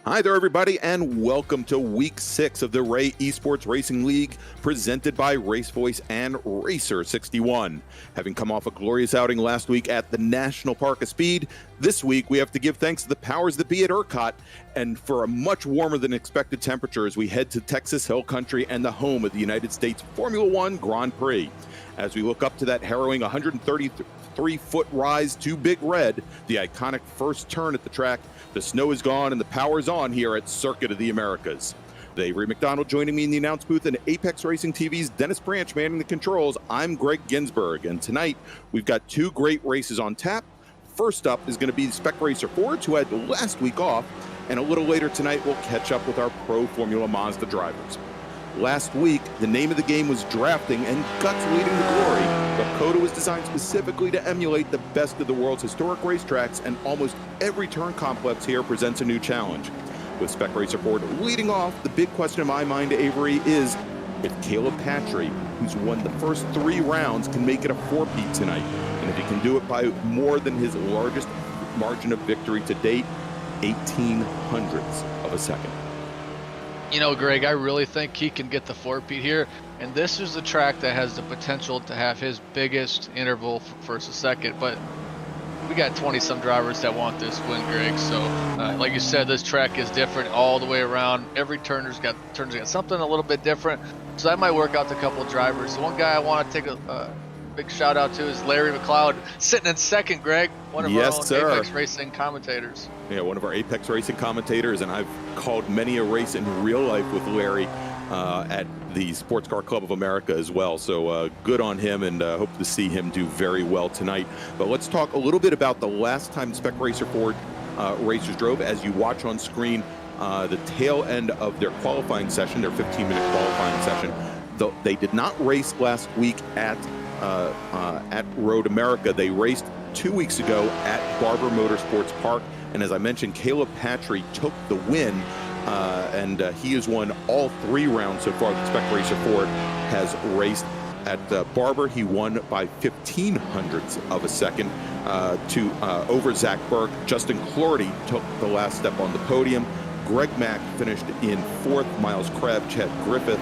Hi there, everybody, and welcome to Week 6 of the Ray Esports Racing League, presented by RaceVoice and Racer61. Having come off a glorious outing last week at the National Park of Speed, this week we have to give thanks to the powers that be at ERCOT, and for a much warmer than expected temperature as we head to Texas Hill Country and the home of the United States Formula One Grand Prix. As we look up to that harrowing 133-foot rise to Big Red, the iconic first turn at the track, the snow is gone and the power's on here at Circuit of the Americas. Avery McDonald joining me in the announce booth, and Apex Racing TV's Dennis Branch manning the controls. I'm Greg Ginsburg, and tonight we've got two great races on tap. First up is going to be the Spec Racer Fords, who had last week off, and a little later tonight we'll catch up with our Pro Formula Mazda drivers. Last week, the name of the game was drafting and guts leading to glory, but COTA was designed specifically to emulate the best of the world's historic racetracks, and almost every turn complex here presents a new challenge. With Spec Racer Ford leading off, the big question in my mind, Avery, is if Caleb Patry, who's won the first 3 rounds, can make it a 4-peat tonight. And if he can do it by more than his largest margin of victory to date, 18/100ths of a second. You know, Greg, I really think he can get the 4-peat here, and this is the track that has the potential to have his biggest interval for first and second, but we got 20-some drivers that want this win, Greg, so like you said, this track is different all the way around. Every turner's got something a little bit different, so that might work out to a couple of drivers. The one guy I want to take a big shout out to is Larry McLeod, sitting in second, Greg, one of our own Apex Racing commentators. Yeah, one of our Apex Racing commentators, and I've called many a race in real life with Larry at the Sports Car Club of America as well. So good on him, and hope to see him do very well tonight. But let's talk a little bit about the last time Spec Racer Ford racers drove. As you watch on screen, the tail end of their qualifying session, their 15-minute qualifying session. Though they did not race last week at Road America. They raced 2 weeks ago at Barber Motorsports Park, and as I mentioned, Caleb Patry took the win, and he has won all 3 rounds so far that Spec Racer Ford has raced. At Barber, he won by 15/100ths of a second over Zach Burke. Justin Clorty took the last step on the podium. Greg Mack finished in 4th. Miles Crabb, Chad Griffith,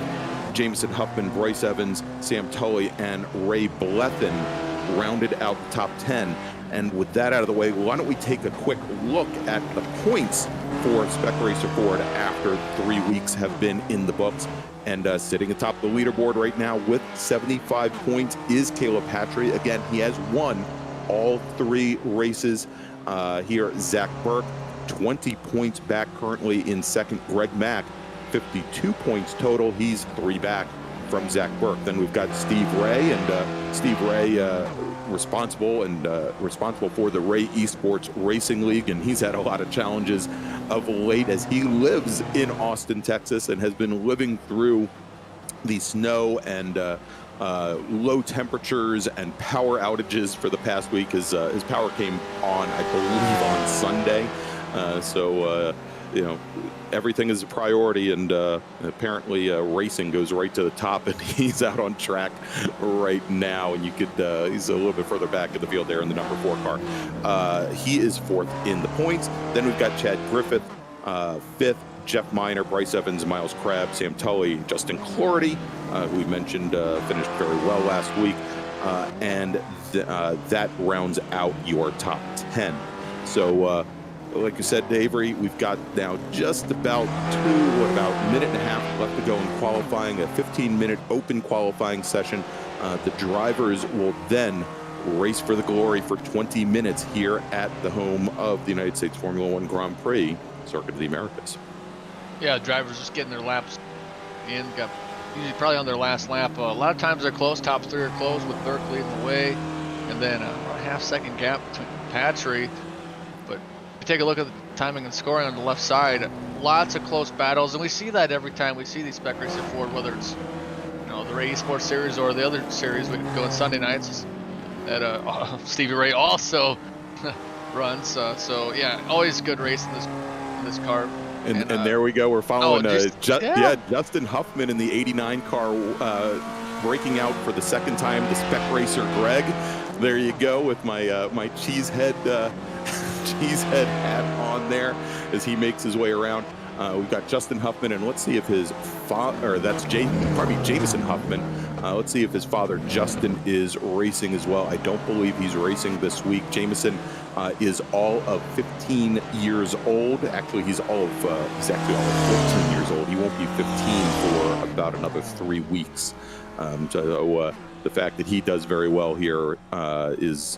Jameson Huffman, Bryce Evans, Sam Tully, and Ray Blethen rounded out the top 10. And with that out of the way, why don't we take a quick look at the points for Spec Racer Ford after 3 weeks have been in the books. And sitting atop the leaderboard right now with 75 points is Caleb Patry. Again, he has won all 3 races here. Zach Burke, 20 points back currently in second. Greg Mack, 52 points total. He's 3 back from Zach Burke. Then we've got Steve Ray, and Steve Ray responsible for the Ray Esports Racing League, and he's had a lot of challenges of late as he lives in Austin, Texas, and has been living through the snow and low temperatures and power outages for the past week. His power came on, I believe, on Sunday. You know, everything is a priority, and apparently racing goes right to the top, and he's out on track right now, and you could he's a little bit further back in the field there in the number 4 car. He is 4th in the points. Then we've got Chad Griffith, 5th, Jeff Miner, Bryce Evans, Miles Crabb, Sam Tully, Justin Clorty, who we mentioned finished very well last week, and that rounds out your top 10. So like you said, Avery, we've got now just about a minute and a half left to go in qualifying, a 15-minute open qualifying session. The drivers will then race for the glory for 20 minutes here at the home of the United States Formula One Grand Prix, Circuit of the Americas. Yeah, drivers just getting their laps in, usually probably on their last lap. A lot of times they're close, top 3 are close with Burke leading the way, and then a half-second gap between Patry. Take a look at the timing and scoring on the left side. Lots of close battles, and we see that every time we see these Spec Racer Ford, whether it's the Ray Esports series or the other series we go on Sunday nights that Stevie Ray also runs. So yeah, always good race in this car. And there we go. We're following Justin Huffman in the 89 car, breaking out for the 2nd time. The Spec Racer Greg. There you go with my cheesehead hat on there as he makes his way around. We've got Justin Huffman, and let's see if his father, or that's Jameson Huffman. Let's see if his father, Justin, is racing as well. I don't believe he's racing this week. Jameson is all of 15 years old. Actually, he's actually all of 14 years old. He won't be 15 for about another 3 weeks. So the fact that he does very well here is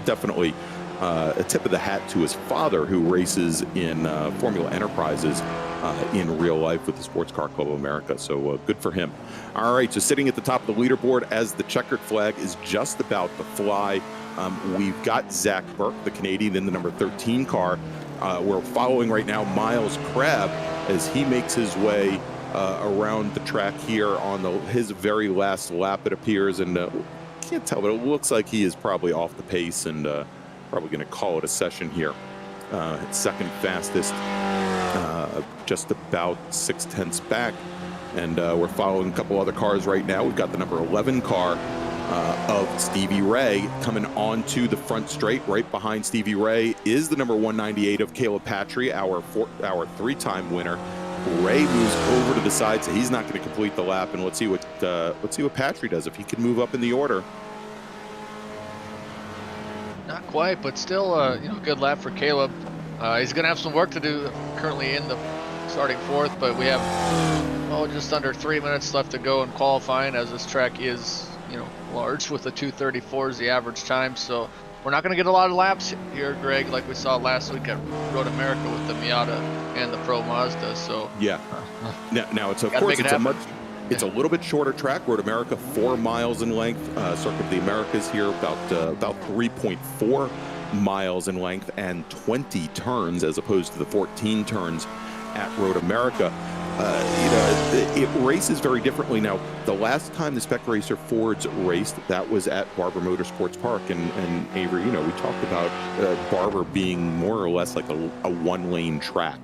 definitely a tip of the hat to his father, who races in Formula Enterprises in real life with the Sports Car Club of America. So good for him. All right, so sitting at the top of the leaderboard as the checkered flag is just about to fly, we've got Zach Burke, the Canadian, in the number 13 car. We're following right now Miles Crabb as he makes his way around the track here on his very last lap, it appears, and can't tell, but it looks like he is probably off the pace and probably going to call it a session here. Second fastest, just about 6/10 back, and we're following a couple other cars right now. We've got the number 11 car of Stevie Ray coming onto the front straight. Right behind Stevie Ray is the number 198 of Caleb Patry, our three-time winner. Ray moves over to the side, so he's not going to complete the lap, and let's see what Patry does, if he can move up in the order. Not quite, but still, good lap for Caleb. He's going to have some work to do currently in the starting fourth, but we have just under 3 minutes left to go in qualifying, as this track is large, with the 2:34 is the average time. So we're not going to get a lot of laps here, Greg, like we saw last week at Road America with the Miata and the Pro Mazda. So yeah, now it's it's a little bit shorter track. Road America 4 miles in length. Circuit of the Americas here about 3.4 miles in length and 20 turns, as opposed to the 14 turns at Road America. It races very differently. Now, the last time the Spec Racer Fords raced, that was at Barber Motorsports Park, and Avery, we talked about Barber being more or less like a one-lane track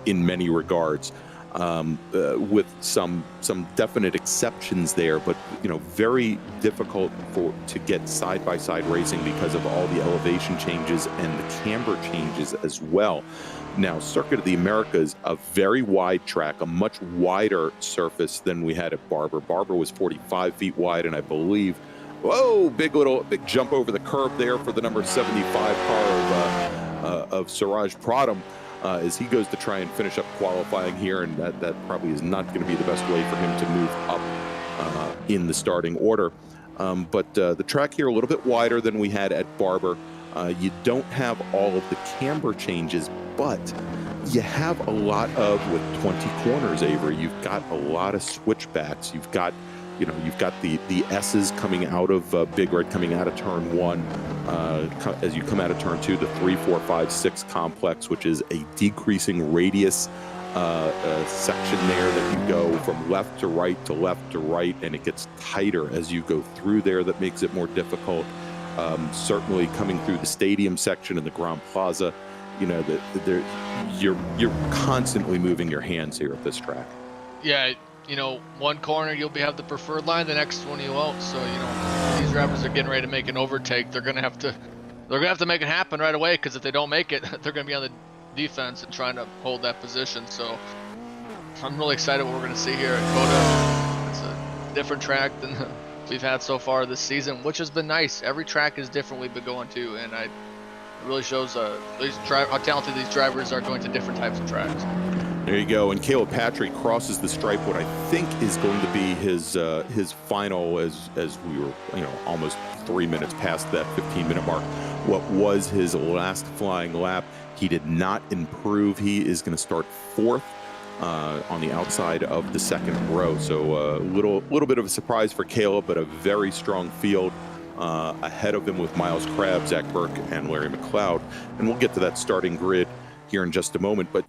in many regards, with some definite exceptions there, but very difficult to get side-by-side racing because of all the elevation changes and the camber changes as well. Now, Circuit of the Americas, a very wide track, a much wider surface than we had at Barber. Barber was 45 feet wide, and I believe, big jump over the curb there for the number 75 car of Siraj Pradhan, as he goes to try and finish up qualifying here, and that probably is not going to be the best way for him to move up in the starting order. But the track here a little bit wider than we had at Barber. You don't have all of the camber changes, but you have a lot with 20 corners, Avery. You've got a lot of switchbacks. You've got the S's coming out of Big Red, coming out of turn 1. As you come out of turn 2, the 3, 4, 5, 6 complex, which is a decreasing radius section there that you go from left to right to left to right, and it gets tighter as you go through there. That makes it more difficult. Certainly coming through the stadium section and the Grand Plaza, you're constantly moving your hands here at this track. Yeah, one corner you'll have the preferred line, the next one you won't. So these drivers are getting ready to make an overtake. They're gonna have to make it happen right away, because if they don't make it, they're gonna be on the defense and trying to hold that position. So I'm really excited what we're gonna see here at COTA. It's a different track than we've had so far this season, which has been nice. Every track is different we've been going to, and it really shows how talented these drivers are going to different types of tracks. There you go, and Caleb Patry crosses the stripe, what I think is going to be his final, as we were almost 3 minutes past that 15-minute mark. What was his last flying lap? He did not improve. He is going to start 4th. On the outside of the second row. So a little bit of a surprise for Caleb, but a very strong field ahead of him with Miles Crabb, Zach Burke, and Larry McLeod. And we'll get to that starting grid here in just a moment. But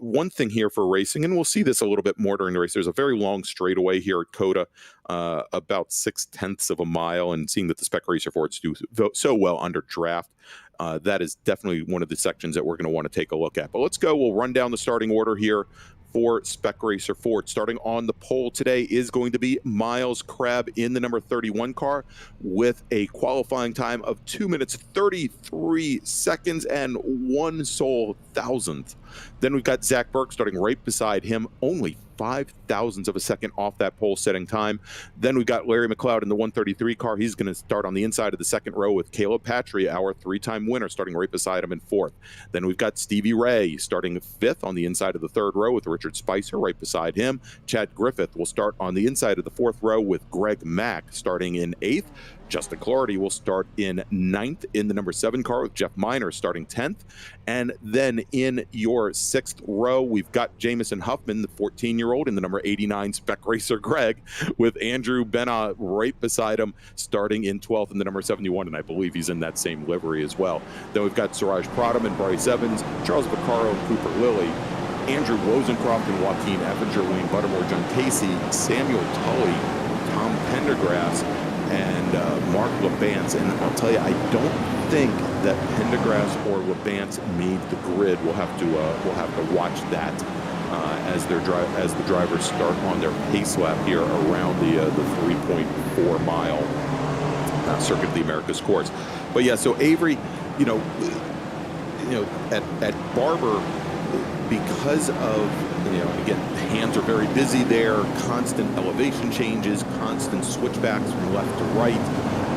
one thing here for racing, and we'll see this a little bit more during the race, there's a very long straightaway here at COTA, about 6/10 of a mile, and seeing that the Spec Racer Fords do so well under draft, that is definitely one of the sections that we're going to want to take a look at. But let's go. We'll run down the starting order here for Spec Racer Ford. Starting on the pole today is going to be Miles Crabb in the number 31 car with a qualifying time of 2 minutes 33 seconds and 1 1/10 thousandth. Then we've got Zach Burke starting right beside him, only 0.05 of a second off that pole setting time. Then we've got Larry McLeod in the 133 car. He's going to start on the inside of the second row with Caleb Patry, our 3-time winner, starting right beside him in 4th. Then we've got Stevie Ray starting 5th on the inside of the 3rd row with Richard Spicer right beside him. Chad Griffith will start on the inside of the 4th row with Greg Mack starting in 8th. Justin Clardy will start in 9th in the number 7 car with Jeff Miner starting 10th. And then in your 6th row, we've got Jamison Huffman, the 14-year-old, in the number 89 Spec Racer Greg, with Andrew Benna right beside him starting in 12th in the number 71, and I believe he's in that same livery as well. Then we've got Suraj Pradham and Bryce Evans, Charles Vaccaro and Cooper Lilly, Andrew Wozencroft and Joaquin Effinger, Wayne Buttermore, John Casey, Samuel Tully, Tom Pendergrass, and Mark LeBance. And I'll tell you, I don't think that Pendergrass or LeBance made the grid. We'll have to watch that as the drivers start on their pace lap here around the 3.4 mile Circuit of the Americas course. But yeah, so Avery, at Barber, because of, again, the hands are very busy there, constant elevation changes, constant switchbacks from left to right,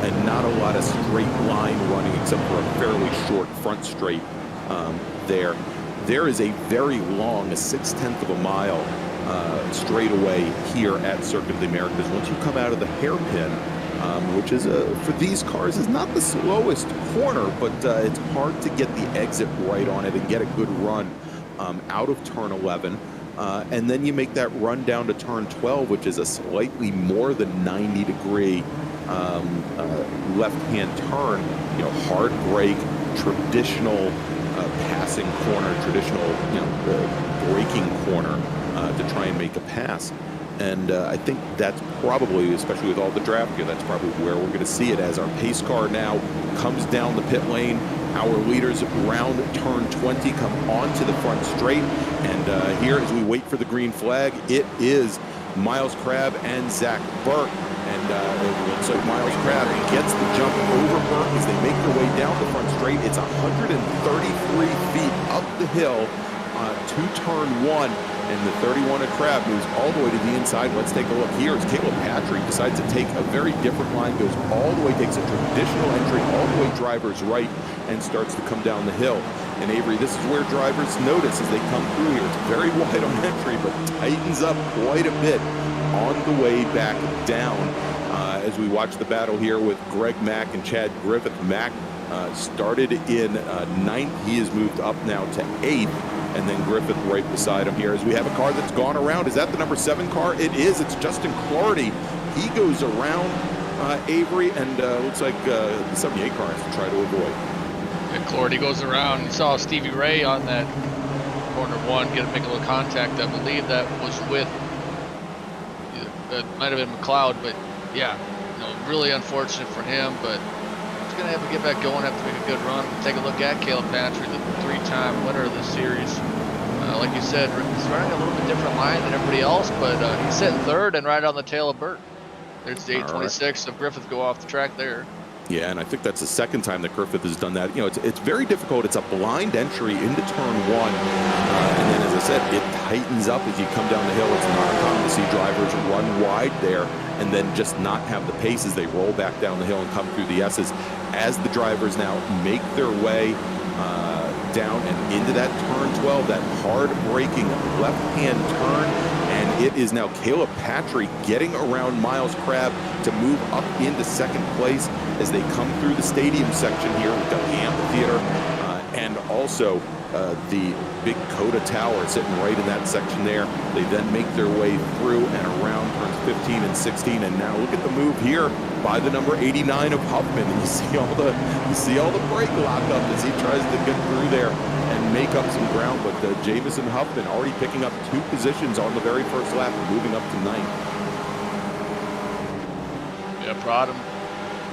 and not a lot of straight line running except for a fairly short front straight there. There is a very long, a 6/10 of a mile straightaway here at Circuit of the Americas. Once you come out of the hairpin, which is, for these cars, is not the slowest corner, but it's hard to get the exit right on it and get a good run out of turn 11. And then you make that run down to turn 12, which is a slightly more than 90-degree left-hand turn. Hard brake, traditional passing corner, traditional braking corner to try and make a pass. And I think that's probably, especially with all the draft gear, that's probably where we're going to see it as our pace car now comes down the pit lane. Our leaders round turn 20 come onto the front straight. And here, as we wait for the green flag, it is Miles Crabb and Zach Burke. And it looks like Miles Crabb gets the jump over Burke as they make their way down the front straight. It's 133 feet up the hill to turn 1. And the 31 of Crabb moves all the way to the inside. Let's take a look here as Caleb Patry decides to take a very different line, goes all the way, takes a traditional entry all the way driver's right, and starts to come down the hill. And Avery, this is where drivers notice as they come through here. It's very wide on entry, but tightens up quite a bit on the way back down. As we watch the battle here with Greg Mack and Chad Griffith. Mack started in 9th. He has moved up now to 8th. And then Griffith right beside him here as we have a car that's gone around. Is that the number 7 car? It is. It's Justin Clardy. He goes around Avery, and looks like the 78 car has to try to avoid. And Clardy goes around. You saw Stevie Ray on that corner 1 make a little contact. I believe that was with, it might have been McLeod, but yeah, really unfortunate for him. But he's going to have to get back going, have to make a good run. Take a look at Caleb Patry, the 3-time winner of this series. Like you said, he's running a little bit different line than everybody else, but he's sitting 3rd and right on the tail of Burke. There's the 826 of Griffith go off the track there. Yeah, and I think that's the 2nd time that Griffith has done that. It's very difficult. It's a blind entry into turn 1. And then, as I said, it tightens up as you come down the hill. It's not uncommon to see drivers run wide there and then just not have the pace as they roll back down the hill and come through the S's. As the drivers now make their way down and into that turn 12, that hard braking left-hand turn, and it is now Caleb Patry getting around Miles Crabb to move up into 2nd place as they come through the stadium section here. We've got the amphitheater and also the big COTA tower sitting right in that section there. They then make their way through and around turns 15 and 16, and now look at the move here by the number 89 of Huffman. And you see all the brake lockup as he tries to get through there and make up some ground. But Jamison Huffman already picking up 2 positions on the very first lap and moving up to 9th. Yeah, Pradham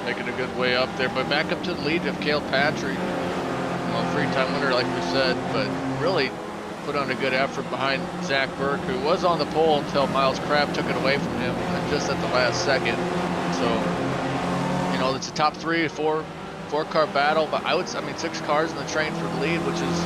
making a good way up there, but back up to the lead of Caleb Patry. 3-time winner, like we said, but really put on a good effort behind Zach Burke, who was on the pole until Miles Crabb took it away from him just at the last second. So, it's a top 3 or 4 car battle, but I mean 6 cars in the train for the lead, which is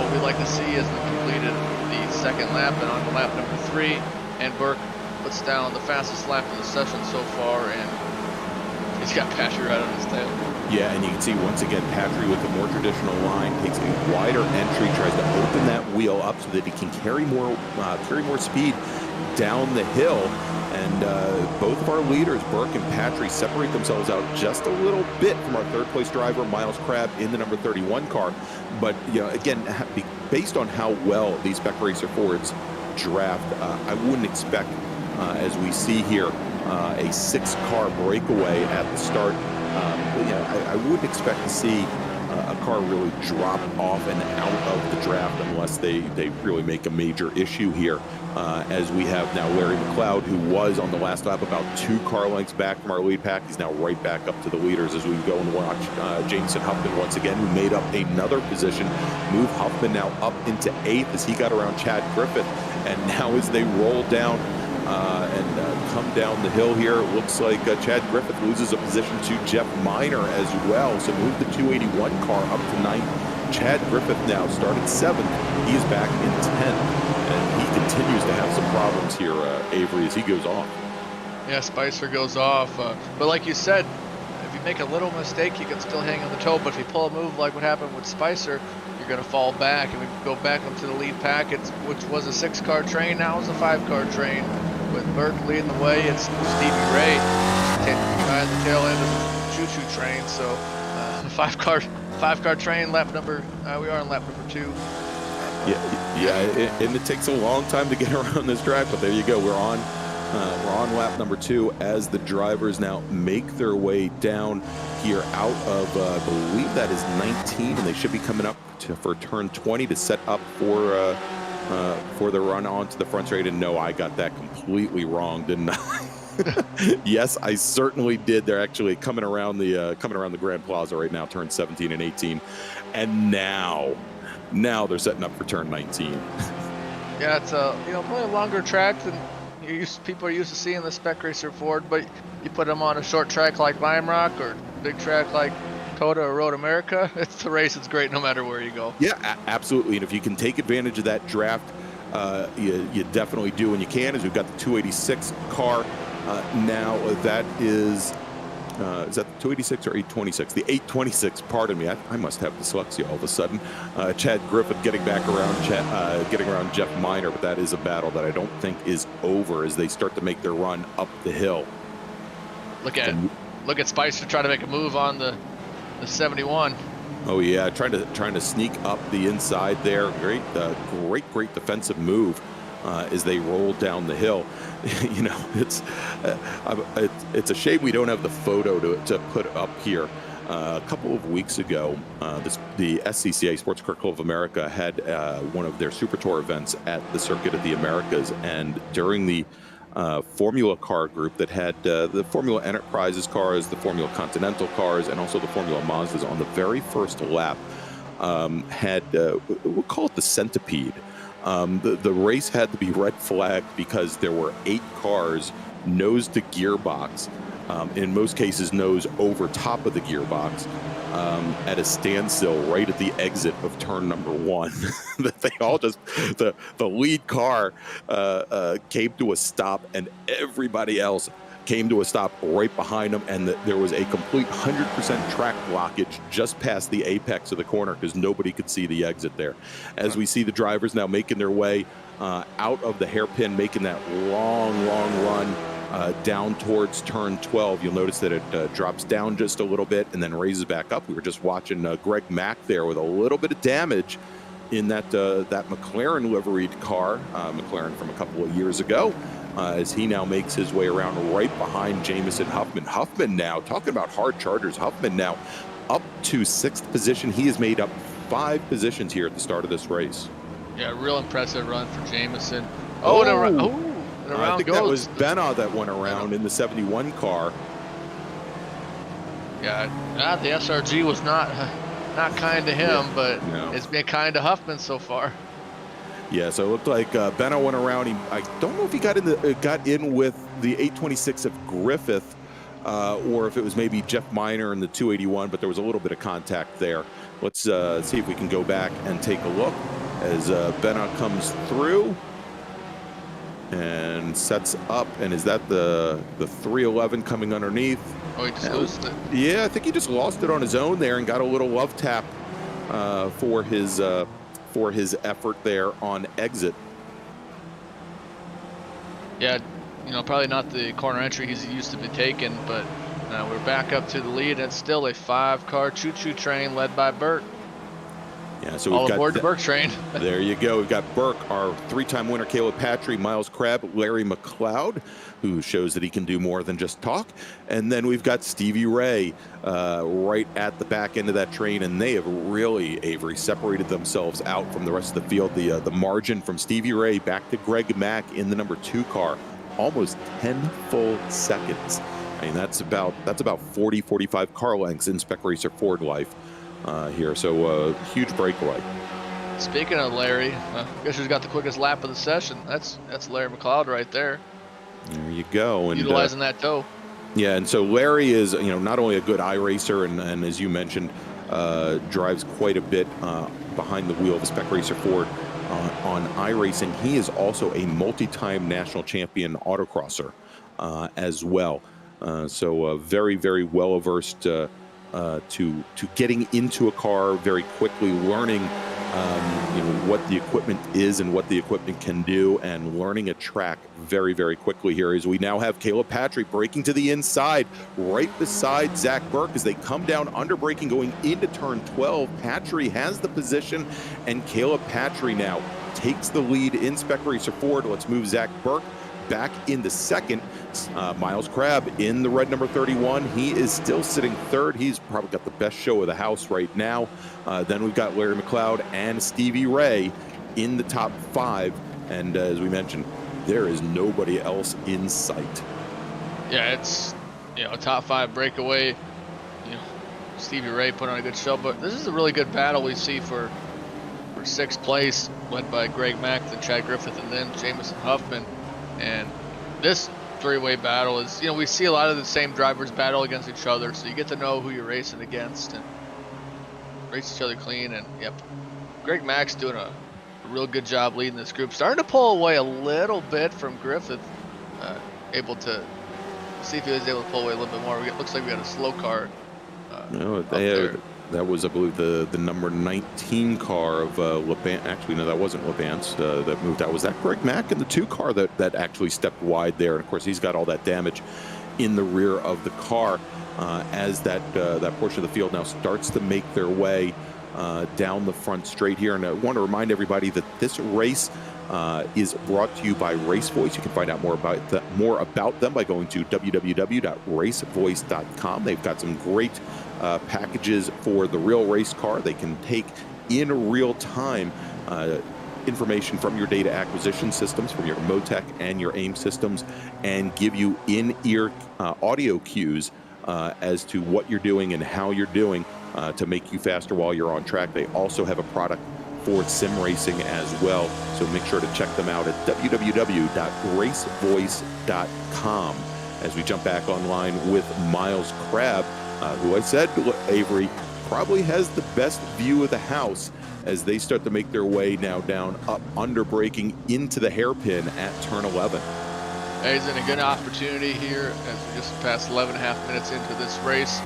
what we like to see is we completed the second lap and on to lap number 3, and Burke puts down the fastest lap of the session so far, and he's got Patrick right on his tail. Yeah, and you can see once again Patrick with the more traditional line takes a wider entry, tries to open that wheel up so that he can carry more speed down the hill. And both of our leaders, Burke and Patrick, separate themselves out just a little bit from our third place driver, Miles Crabb, in the number 31 car. But, you know, again, based on how well these Spec Racer Fords draft, I wouldn't expect, as we see here, a 6-car breakaway at the start. I wouldn't expect to see a car really drop off and out of the draft unless they really make a major issue here. As we have now Larry McLeod, who was on the last lap about 2 car lengths back from our lead pack. He's now right back up to the leaders as we go and watch Jameson Huffman once again, who made up another position. Move Huffman now up into 8th as he got around Chad Griffith. And now as they roll down and come down the hill here, it looks like Chad Griffith loses a position to Jeff Miner as well. So move the 281 car up to 9th. Chad Griffith now started 7th. He is back in 10th. And he continues to have some problems here, Avery, as he goes off. Yeah, Spicer goes off. But like you said, if you make a little mistake, you can still hang on the toe. But if you pull a move like what happened with Spicer, you're going to fall back. And we go back onto the lead pack, which was a 6-car train. Now it's a 5-car train. With Burke leading the way, it's Stevie Ray behind the tail end of the choo-choo train. So five-car train, lap number. We are on lap number 2. Yeah, and it takes a long time to get around this track, but there you go. We're on lap number 2 as the drivers now make their way down here out of, I believe that is 19, and they should be coming up for turn 20 to set up for the run onto the front straight. And no, I got that completely wrong, didn't I? Yes, I certainly did. They're actually coming around the Grand Plaza right now, turn 17 and 18, and now they're setting up for turn 19. Yeah, it's probably a longer track than people are used to seeing the Spec Racer Ford, but you put them on a short track like Lime Rock or big track like COTA or Road America, it's the race. It's great no matter where you go. Yeah, absolutely. And if you can take advantage of that draft, you definitely do. And you can, as we've got the 286 car now. That is that the 286 or 826? The 826, pardon me. I must have dyslexia all of a sudden. Chad Griffith getting back around getting around Jeff Miner, but that is a battle that I don't think is over as they start to make their run up the hill. Look at Spicer trying to make a move on the 71. Oh yeah, trying to sneak up the inside there. Great defensive move as they roll down the hill. You know, it's a shame we don't have the photo to put up here. A couple of weeks ago, the SCCA, Sports Car Club of America, had one of their Super Tour events at the Circuit of the Americas, and during the Formula car group that had the Formula Enterprises cars, the Formula Continental cars, and also the Formula Mazdas on the very first lap had, we'll call it the centipede. The race had to be red flagged because there were 8 cars nose to gearbox, in most cases nose over top of the gearbox, at a standstill right at the exit of turn number 1. That they all just, the lead car came to a stop, and everybody else came to a stop right behind them, and there was a complete 100% track blockage just past the apex of the corner because nobody could see the exit there. As we see the drivers now making their way out of the hairpin, making that long run down towards turn 12. You'll notice that it drops down just a little bit and then raises back up. We were just watching Greg Mack there with a little bit of damage in that McLaren liveried car, McLaren from a couple of years ago, as he now makes his way around right behind Jameson Huffman. Huffman now, talking about hard chargers, Huffman now up to 6th position. He has made up 5 positions here at the start of this race. Yeah, real impressive run for Jameson. I think that was Benna that went around in the 71 car. Yeah, the SRG was not kind to him, but no. It's been kind to Huffman so far. Yeah, so it looked like Benna went around. I don't know if he got in with the 826 of Griffith, or if it was maybe Jeff Miner in the 281, but there was a little bit of contact there. Let's see if we can go back and take a look. as Benna comes through and sets up. And is that the 311 coming underneath? Oh, he just lost it. Yeah, I think he just lost it on his own there and got a little love tap for his effort there on exit. Yeah, you know, probably not the corner entry he's used to be taking, but we're back up to the lead. It's still a 5-car choo-choo train led by Burke. Yeah, so all we've aboard got the Burke train. There you go. We've got Burke, our 3-time winner, Caleb Patry, Miles Crabb, Larry McLeod, who shows that he can do more than just talk. And then we've got Stevie Ray right at the back end of that train, and they have really, Avery, separated themselves out from the rest of the field. The margin from Stevie Ray back to Greg Mack in the number 2 car, almost 10 full seconds. I mean, that's about 40, 45 car lengths in Spec Racer Ford life here. So huge breakaway. Speaking of Larry, guess who's got the quickest lap of the session? That's Larry McLeod right there. There you go. And utilizing that toe. Yeah, and so Larry is, you know, not only a good iRacer and as you mentioned, drives quite a bit behind the wheel of a Spec Racer Ford on iRacing. He is also a multi-time national champion autocrosser as well. So very, very well versed to getting into a car very quickly, learning you know, what the equipment is and what the equipment can do, and learning a track very, very quickly here. As we now have Caleb Patry breaking to the inside right beside Zach Burke as they come down under braking going into turn 12. Patry has the position, and Caleb Patry now takes the lead in Spec Racer Ford. Let's move Zach Burke back into second. Miles Crabb in the red number 31. He is still sitting third. He's probably got the best show of the house right now. Then we've got Larry McLeod and Stevie Ray in the top 5. And as we mentioned, there is nobody else in sight. Yeah, it's, you know, a top 5 breakaway. You know, Stevie Ray put on a good show, but this is a really good battle we see for 6th place, led by Greg Mack, then Chad Griffith, and then Jamison Huffman. And this 3-way battle is, you know, we see a lot of the same drivers battle against each other, so you get to know who you're racing against and race each other clean. And yep, Greg Mack's doing a real good job leading this group, starting to pull away a little bit from Griffith, able to see if he was able to pull away a little bit more. It looks like we got a slow car. No, that was, I believe, the number 19 car of LeBan. Actually, no, that wasn't Lebance that moved out. Was that Greg Mack in the 2 car that actually stepped wide there? And of course, he's got all that damage in the rear of the car as that portion of the field now starts to make their way down the front straight here. And I want to remind everybody that this race is brought to you by RaceVoice. You can find out more about them by going to www.racevoice.com. They've got some great packages for the real race car. They can take in real time information from your data acquisition systems, from your Motec and your AIM systems, and give you in-ear audio cues as to what you're doing and how you're doing to make you faster while you're on track. They also have a product for sim racing as well, so make sure to check them out at www.racevoice.com. As we jump back online with Miles Crabb, who I said, Avery, probably has the best view of the house as they start to make their way now down, up, under braking into the hairpin at turn 11. He's in a good opportunity here as we just passed 11.5 minutes into this race.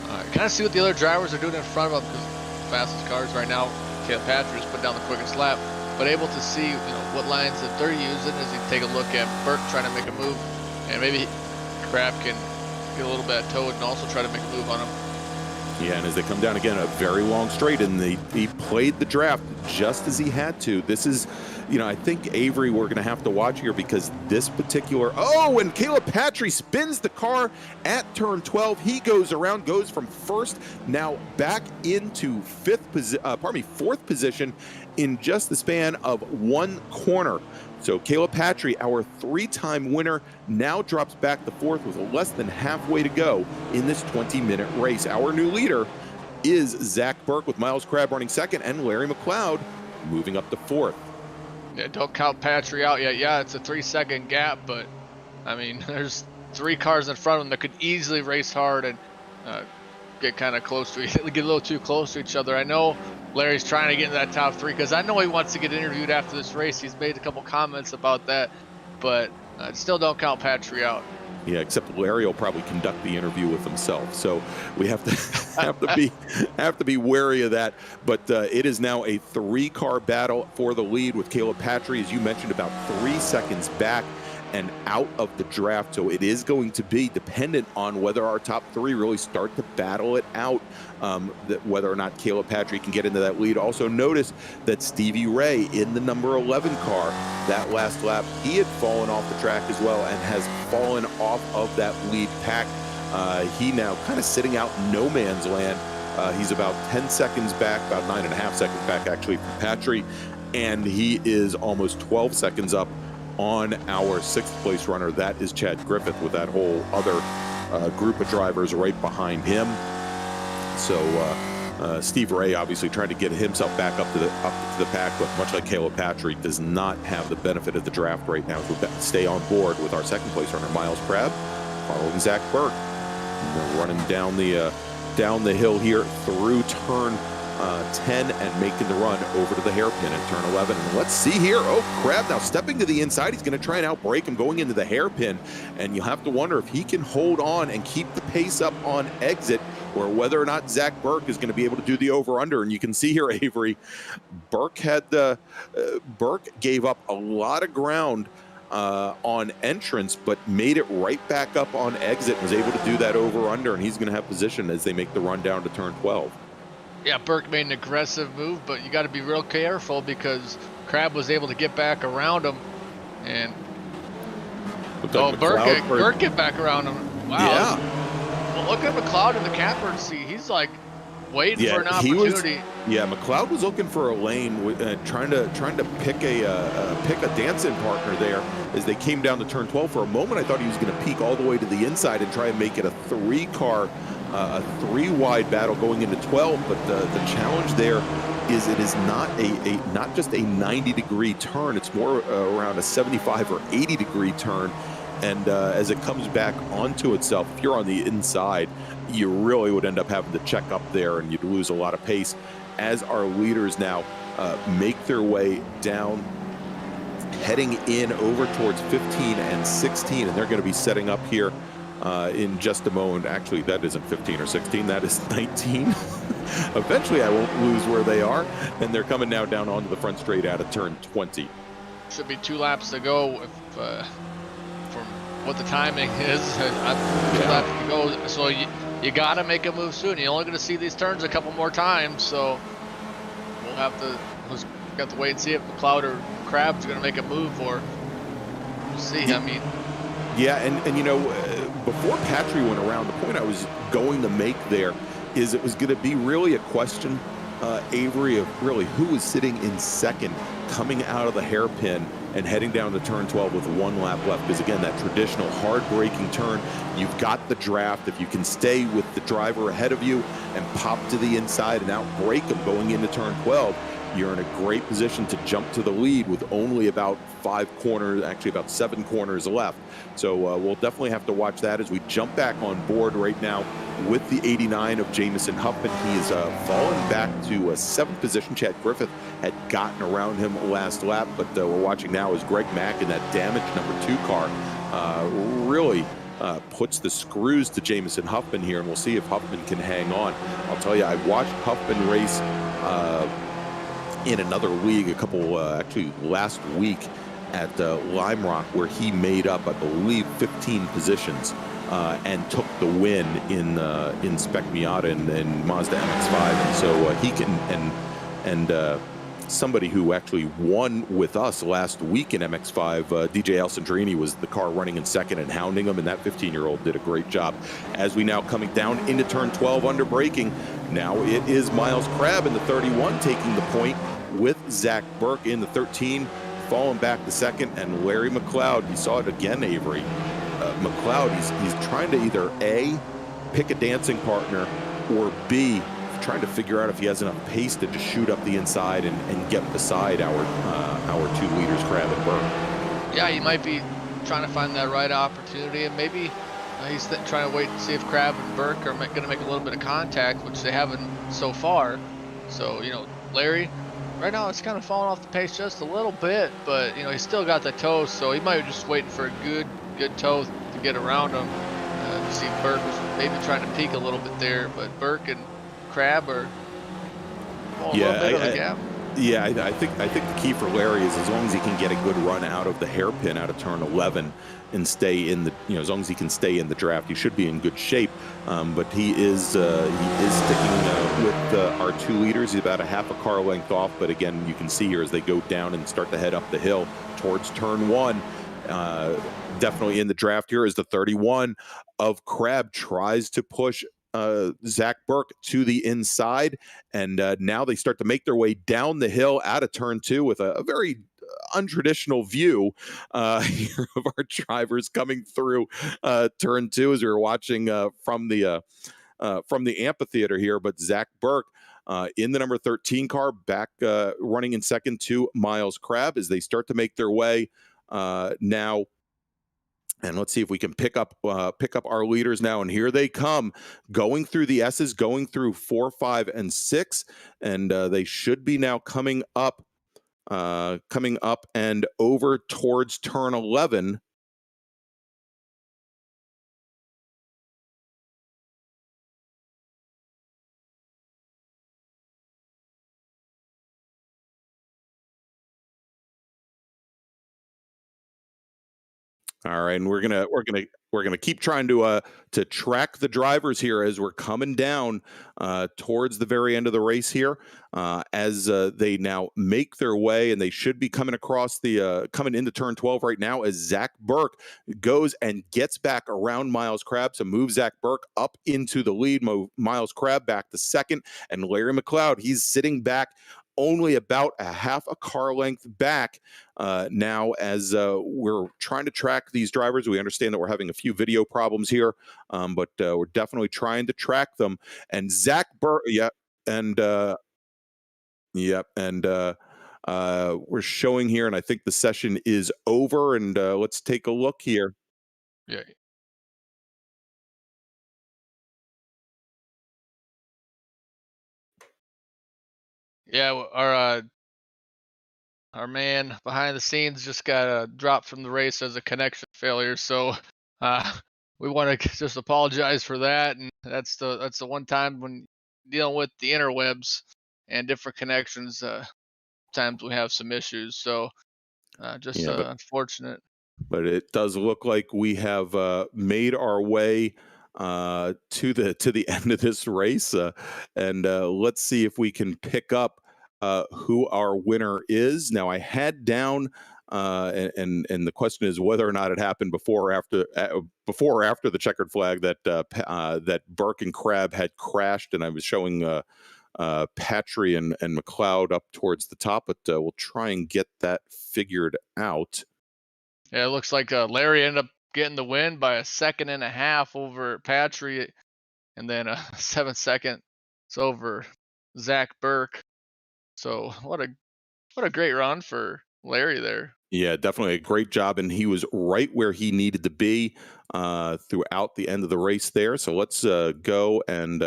Kind of see what the other drivers are doing in front of them, because the fastest cars right now, Caleb Patry has put down the quickest lap, but able to see, you know, what lines that they're using as you take a look at Burke trying to make a move, and maybe Crabb can get a little bit towed and also try to make a move on him. Yeah, and as they come down again, a very long straight, and he played the draft just as he had to. This is, you know, I think, Avery, we're going to have to watch here, because this particular, and Caleb Patry spins the car at turn 12. He goes around, goes from first, now back into fourth position in just the span of 1 corner. So Caleb Patry, our 3-time winner, now drops back to 4th with less than halfway to go in this 20-minute race. Our new leader is Zach Burke, with Miles Crabb running 2nd and Larry McLeod moving up to 4th. Yeah, don't count Patry out yet. Yeah, it's a 3-second gap, but I mean, there's 3 cars in front of him that could easily race hard, and get kind of close to get a little too close to each other. I know Larry's trying to get into that top 3 because I know he wants to get interviewed after this race. He's made a couple comments about that, but still don't count Patry out. Yeah, except Larry will probably conduct the interview with himself, so we have to have to be wary of that. But it is now a 3-car battle for the lead with Caleb Patry, as you mentioned, about 3 seconds back and out of the draft. So it is going to be dependent on whether our top 3 really start to battle it out, whether or not Caleb Patry can get into that lead. Also notice that Stevie Ray in the number 11 car, that last lap, he had fallen off the track as well and has fallen off of that lead pack. He now kind of sitting out in no man's land. He's about 10 seconds back, about 9.5 seconds back actually from Patry, and he is almost 12 seconds up on our 6th place runner. That is Chad Griffith, with that whole other group of drivers right behind him. So Steve Ray obviously trying to get himself back up to the pack, but much like Caleb Patry, does not have the benefit of the draft right now. So we'll stay on board with our 2nd place runner, Miles Crabb, following Zach Burke. We're running down the hill here through turn 10 and making the run over to the hairpin at turn 11. And let's see here. Oh, Crabb now stepping to the inside. He's going to try and outbrake him going into the hairpin. And you'll have to wonder if he can hold on and keep the pace up on exit, or whether or not Zach Burke is going to be able to do the over-under. And you can see here, Avery, Burke gave up a lot of ground on entrance, but made it right back up on exit, was able to do that over-under, and he's going to have position as they make the run down to turn 12. Yeah, Burke made an aggressive move, but you got to be real careful because Crabb was able to get back around him, and Burke get back around him. Wow. Yeah. Well, look at McLeod in the catbird seat. He's like waiting for an opportunity. McLeod was looking for a lane, trying to pick a dancing partner there as they came down to turn 12. For a moment, I thought he was going to peek all the way to the inside and try and make it a 3-car. A 3-wide battle going into 12, but the challenge there is it is not not just a 90-degree turn. It's more around a 75 or 80-degree turn, and as it comes back onto itself, if you're on the inside, you really would end up having to check up there, and you'd lose a lot of pace. As our leaders now make their way down, heading in over towards 15 and 16, and they're going to be setting up here in just a moment. Actually, that isn't 15 or 16, that is 19. Eventually I won't lose where they are, and they're coming now down onto the front straight out of turn 20. Should be 2 laps to go from what the timing is. 2 laps to go, so you got to make a move soon. You're only going to see these turns a couple more times, so we'll have to wait and see if McLeod or Crabb's going to make a move, or we'll see. Yeah. I mean, yeah, and you know, before Patry went around, the point I was going to make there is it was going to be really a question, Avery, of really who was sitting in 2nd coming out of the hairpin and heading down to turn 12 with 1 lap left. Because again, that traditional hard braking turn, you've got the draft. If you can stay with the driver ahead of you and pop to the inside and outbrake them going into turn 12, you're in a great position to jump to the lead with only about 5 corners, actually about 7 corners left. So we'll definitely have to watch that as we jump back on board right now with the 89 of Jamison Huffman. He is fallen back to 7th position. Chad Griffith had gotten around him last lap, but we're watching now as Greg Mack in that damaged number 2 car really puts the screws to Jamison Huffman here, and we'll see if Huffman can hang on. I'll tell you, I watched Huffman race in another league actually last week at Lime Rock, where he made up, I believe, 15 positions and took the win in Spec Miata and Mazda MX-5. And so he can, and somebody who actually won with us last week in MX-5, DJ Alessandrini, was the car running in 2nd and hounding him, and that 15-year-old did a great job. As we now coming down into turn 12 under braking, now it is Miles Crabb in the 31 taking the point with Zach Burke in the 13, falling back to 2nd, and Larry McLeod. We saw it again, Avery. McLeod, he's trying to either A, pick a dancing partner, or B, trying to figure out if he has enough pace to just shoot up the inside and get beside our 2 leaders, Crabb and Burke. Yeah, you might be trying to find that right opportunity, and maybe He's trying to wait and see if Crab and Burke are going to make a little bit of contact, which they haven't so far. So, Larry, right now it's kind of falling off the pace just a little bit, but, he's still got the toe, so he might be just waiting for a good toe to get around him. You see Burke was maybe trying to peek a little bit there, but Burke and Crab are a little bit of a gap. Yeah, I think the key for Larry is as long as he can get a good run out of the hairpin out of turn 11 and stay in the, as long as he can stay in the draft, he should be in good shape. But he is sticking with our two leaders. He's about a half a car length off. But again, you can see here as they go down and start to head up the hill towards turn 1. Definitely in the draft here is the 31 of Crab, tries to push Zach Burke to the inside, and now they start to make their way down the hill out of turn 2 with a very untraditional view here of our drivers coming through turn 2 as we were watching from the amphitheater here. But Zach Burke in the number 13 car, back running in second to Miles Crab as they start to make their way now. And let's see if we can pick up our leaders now. And here they come, going through the S's, going through 4, 5, and 6, and they should be now coming up and over towards turn 11. All right, and we're gonna keep trying to track the drivers here as we're coming down towards the very end of the race here, as they now make their way, and they should be coming across the coming into turn 12 right now as Zach Burke goes and gets back around Miles Crab to move Zach Burke up into the lead. Miles Crab back to second, and Larry McLeod, he's sitting back only about a half a car length back now as we're trying to track these drivers. We understand that we're having a few video problems here, but we're definitely trying to track them. And Zach Burke, we're showing here, and I think the session is over. And let's take a look here. Yeah. Yeah, our man behind the scenes just got dropped from the race as a connection failure. So we want to just apologize for that. And that's the one time when dealing with the interwebs and different connections, times we have some issues. So just unfortunate. But it does look like we have made our way to the end of this race, and let's see if we can pick up who our winner is. Now, I had down, and the question is whether or not it happened before or after the checkered flag that that Burke and Crab had crashed, and I was showing Patry and McLeod up towards the top, but we'll try and get that figured out. Yeah, it looks like Larry ended up getting the win by a second and a half over Patry, and then 7 seconds over Zach Burke. So what a great run for Larry there. Yeah, definitely a great job, and he was right where he needed to be throughout the end of the race there. So let's go and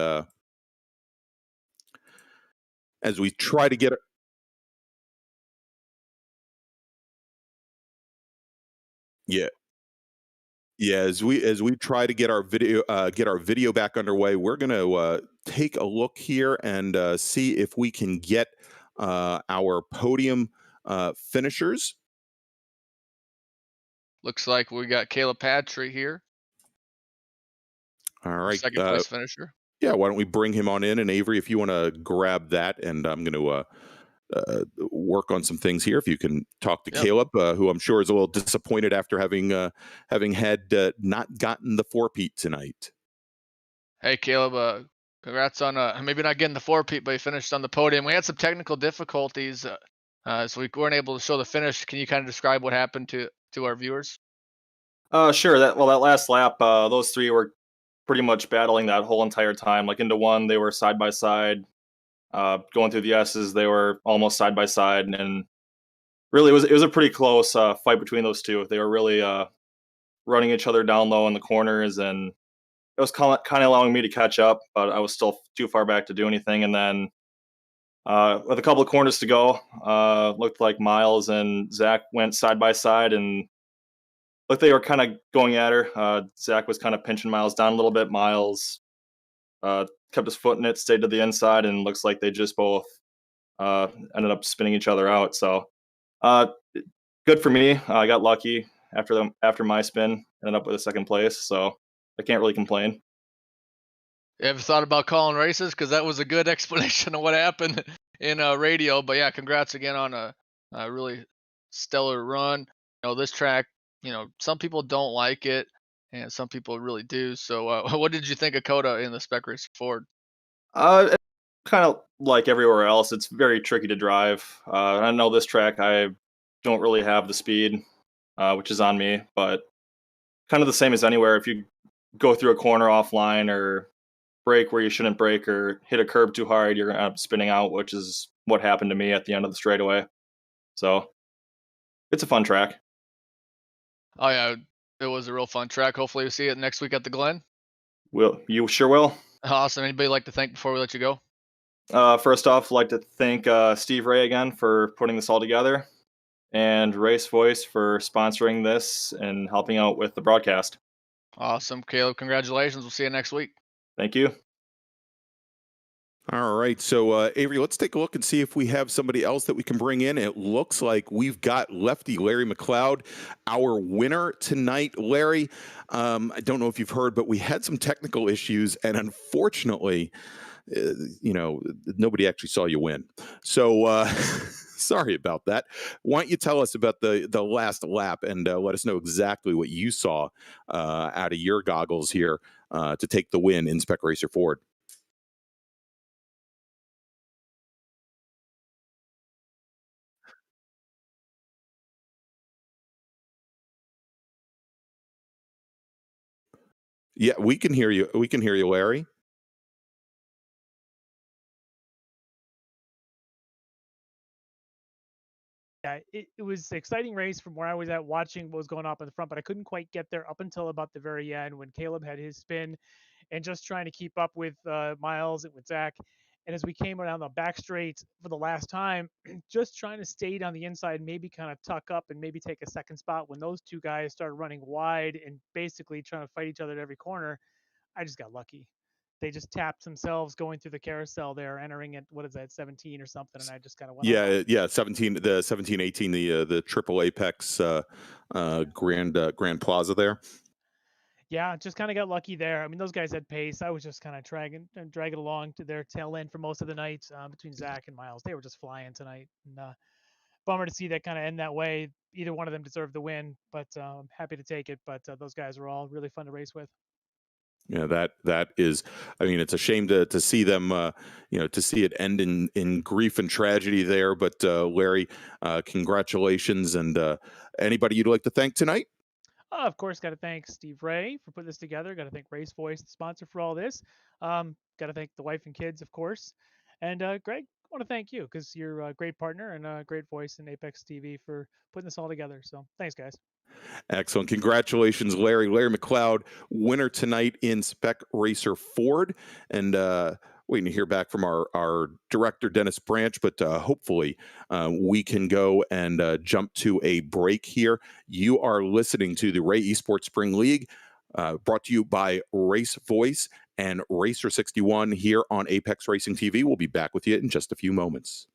as we try to get yeah. Yeah, as we try to get our video back underway, we're going to take a look here and see if we can get our podium finishers. Looks like we got Caleb Patry here, All right, second place finisher. yeah, why don't we bring him on in? And Avery, if you want to grab that, and I'm going to work on some things here. If you can talk to Caleb, who I'm sure is a little disappointed after having had not gotten the 4-peat tonight. Hey, Caleb, congrats on maybe not getting the 4-peat, but you finished on the podium. We had some technical difficulties, so we weren't able to show the finish. Can you kind of describe what happened to our viewers? Sure. That last lap, those three were pretty much battling that whole entire time. Like into one, they were side by side. Going through the S's, they were almost side by side, and really it was a pretty close fight between those two. They were really running each other down low in the corners, and it was kind of allowing me to catch up, but I was still too far back to do anything. And then with a couple of corners to go, looked like Miles and Zach went side by side, and looked they were kind of going at her. Zach was kind of pinching Miles down a little bit. Miles kept his foot in it, stayed to the inside, and looks like they just both ended up spinning each other out. So good for me. I got lucky after my spin, ended up with a second place. So I can't really complain. You ever thought about calling races? Because that was a good explanation of what happened in radio. But yeah, congrats again on a really stellar run. This track, some people don't like it, and some people really do. So what did you think of COTA in the Spec Racer Ford? It's kind of like everywhere else. It's very tricky to drive. I know this track, I don't really have the speed, which is on me, but kind of the same as anywhere. If you go through a corner offline or brake where you shouldn't brake or hit a curb too hard, you're going to end up spinning out, which is what happened to me at the end of the straightaway. So it's a fun track. Oh yeah, it was a real fun track. Hopefully we see it next week at the Glen. You sure will. Awesome. Anybody like to thank before we let you go? First off, I'd like to thank Steve Ray again for putting this all together, and Race Voice for sponsoring this and helping out with the broadcast. Awesome. Caleb, congratulations. We'll see you next week. Thank you. All right, so Avery, let's take a look and see if we have somebody else that we can bring in. It looks like we've got lefty Larry McLeod, our winner tonight. Larry, I don't know if you've heard, but we had some technical issues, and unfortunately, nobody actually saw you win. So sorry about that. Why don't you tell us about the last lap and let us know exactly what you saw out of your goggles here to take the win in Spec Racer Ford. Yeah, we can hear you. We can hear you, Larry. Yeah, it was an exciting race from where I was at watching what was going on in the front, but I couldn't quite get there up until about the very end when Caleb had his spin and just trying to keep up with Miles and with Zach. And as we came around the back straight for the last time, just trying to stay down the inside, maybe kind of tuck up and maybe take a second spot when those two guys started running wide and basically trying to fight each other at every corner. I just got lucky. They just tapped themselves going through the carousel there, entering at, what is that, 17 or something, and I just kind of went on. Yeah, 17, the 17, 18, the triple apex Grand Plaza there. Yeah, just kind of got lucky there. I mean, those guys had pace. I was just kind of dragging along to their tail end for most of the night between Zach and Miles. They were just flying tonight. And bummer to see that kind of end that way. Either one of them deserved the win, but I'm happy to take it. But those guys were all really fun to race with. Yeah, that is. I mean, it's a shame to see them, to see it end in grief and tragedy there. But Larry, congratulations, and anybody you'd like to thank tonight? Of course, got to thank Steve Ray for putting this together. Got to thank Race Voice, the sponsor for all this. Got to thank the wife and kids, of course. And Greg, I want to thank you because you're a great partner and a great voice in Apex TV for putting this all together. So thanks, guys. Excellent. Congratulations, Larry. Larry McLeod, winner tonight in Spec Racer Ford. And waiting to hear back from our director, Dennis Branch, but hopefully we can go and jump to a break here. You are listening to the Ray Esports Spring League, brought to you by Race Voice and Racer61 here on Apex Racing TV. We'll be back with you in just a few moments.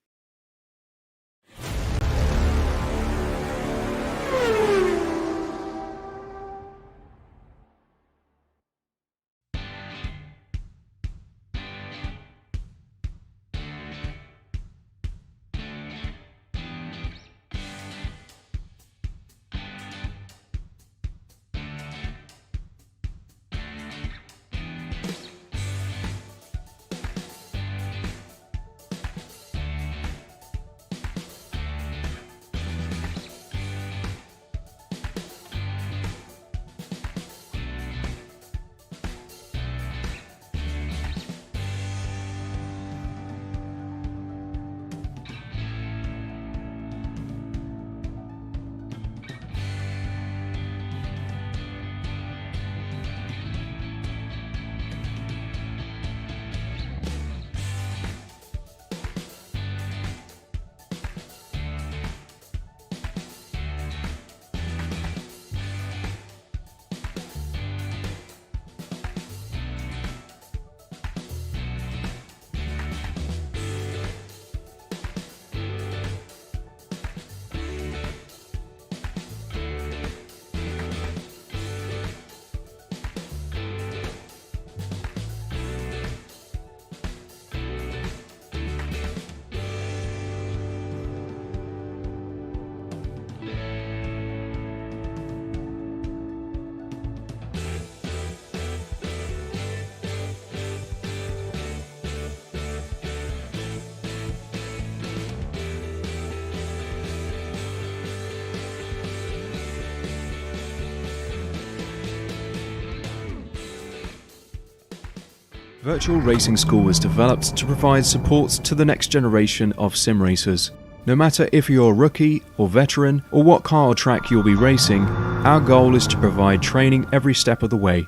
Virtual Racing School was developed to provide support to the next generation of sim racers. No matter if you're a rookie or veteran or what car or track you'll be racing, our goal is to provide training every step of the way.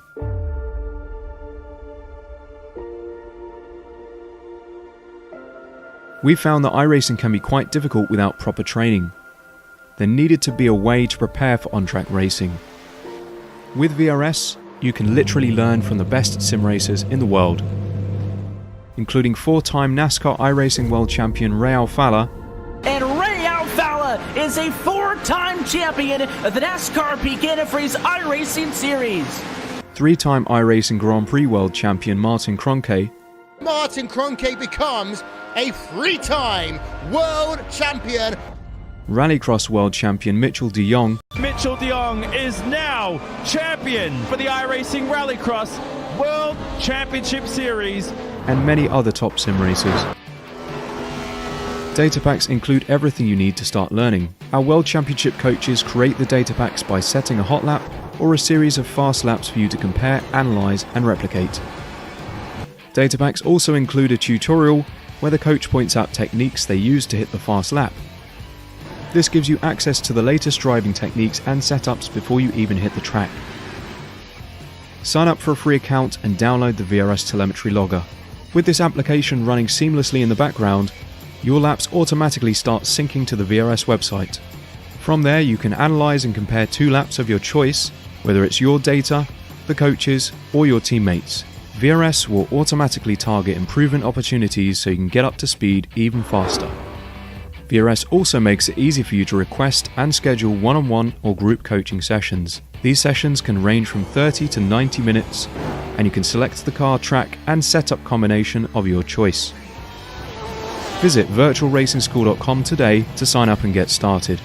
We found that iRacing can be quite difficult without proper training. There needed to be a way to prepare for on-track racing. With VRS, you can literally learn from the best sim racers in the world, including 4-time NASCAR iRacing World Champion Ray Alfala. And Ray Alfala is a 4-time champion of the NASCAR Peak Antifreeze iRacing Series. 3-time iRacing Grand Prix World Champion Martin Kroenke. Martin Kroenke becomes a 3-time world champion. Rallycross World Champion Mitchell de Jong. Mitchell de Jong is now champion for the iRacing Rallycross World Championship Series. And many other top sim racers. Data packs include everything you need to start learning. Our World Championship coaches create the data packs by setting a hot lap or a series of fast laps for you to compare, analyze, and replicate. Data packs also include a tutorial where the coach points out techniques they use to hit the fast lap. This gives you access to the latest driving techniques and setups before you even hit the track. Sign up for a free account and download the VRS telemetry logger. With this application running seamlessly in the background, your laps automatically start syncing to the VRS website. From there, you can analyze and compare 2 laps of your choice, whether it's your data, the coaches, or your teammates. VRS will automatically target improvement opportunities so you can get up to speed even faster. VRS also makes it easy for you to request and schedule one-on-one or group coaching sessions. These sessions can range from 30 to 90 minutes, and you can select the car, track, and setup combination of your choice. Visit virtualracingschool.com today to sign up and get started.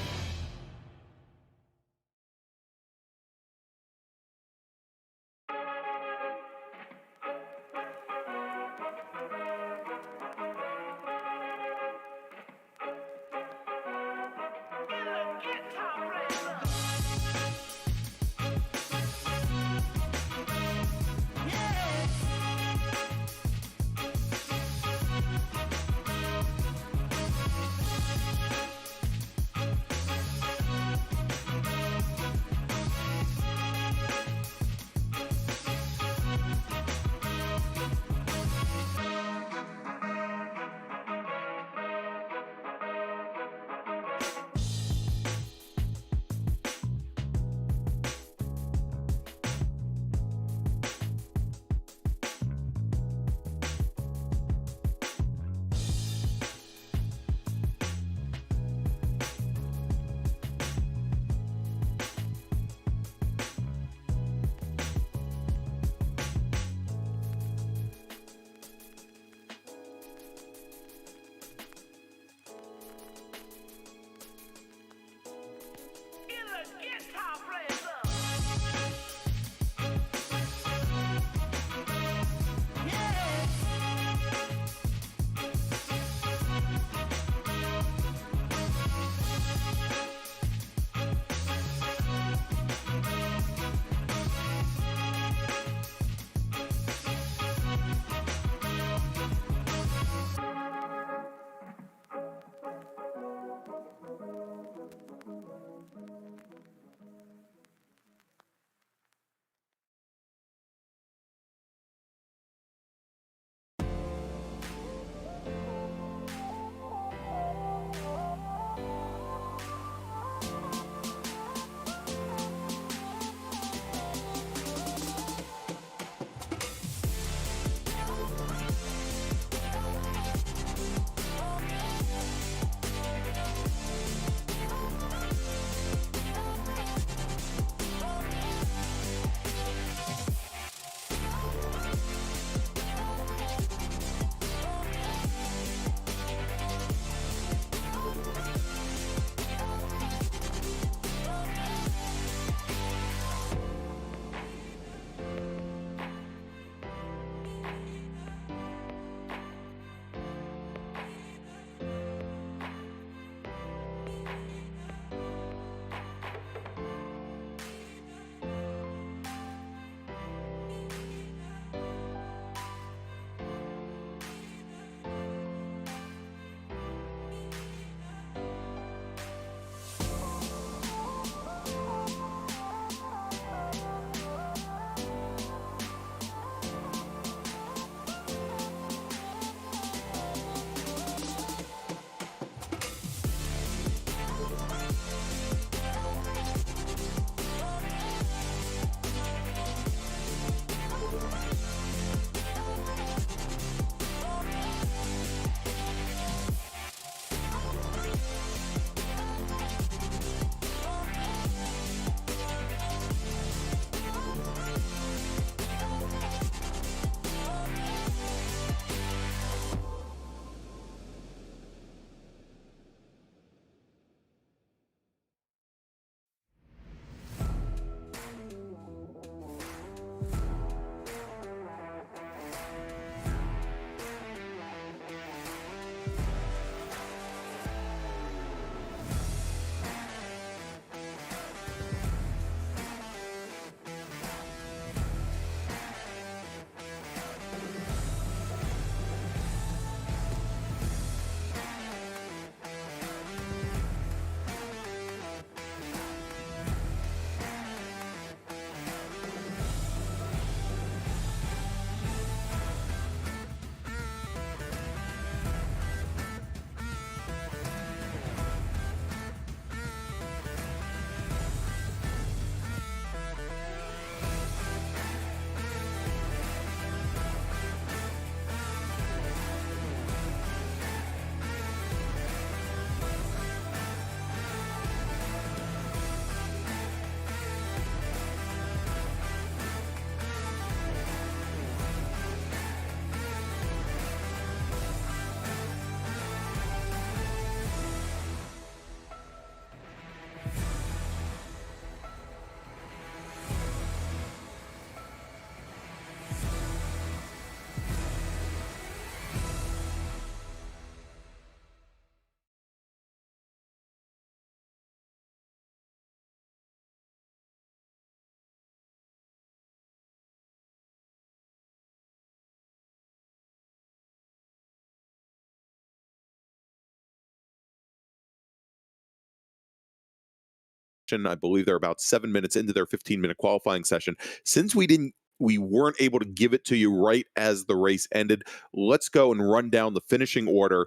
I believe they're about 7 minutes into their 15-minute qualifying session. Since we weren't able to give it to you right as the race ended, let's go and run down the finishing order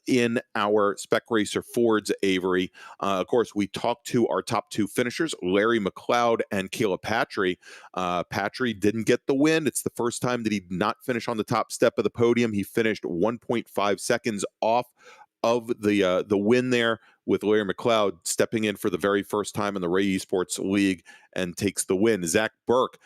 in our Spec Racer Fords, Avery. Of course, we talked to our top 2 finishers, Larry McLeod and Caleb Patry. Patry didn't get the win. It's the first time that he did not finish on the top step of the podium. He finished 1.5 seconds off of the win there, with Larry McLeod stepping in for the very first time in the Ray Esports League and takes the win. Zach Burke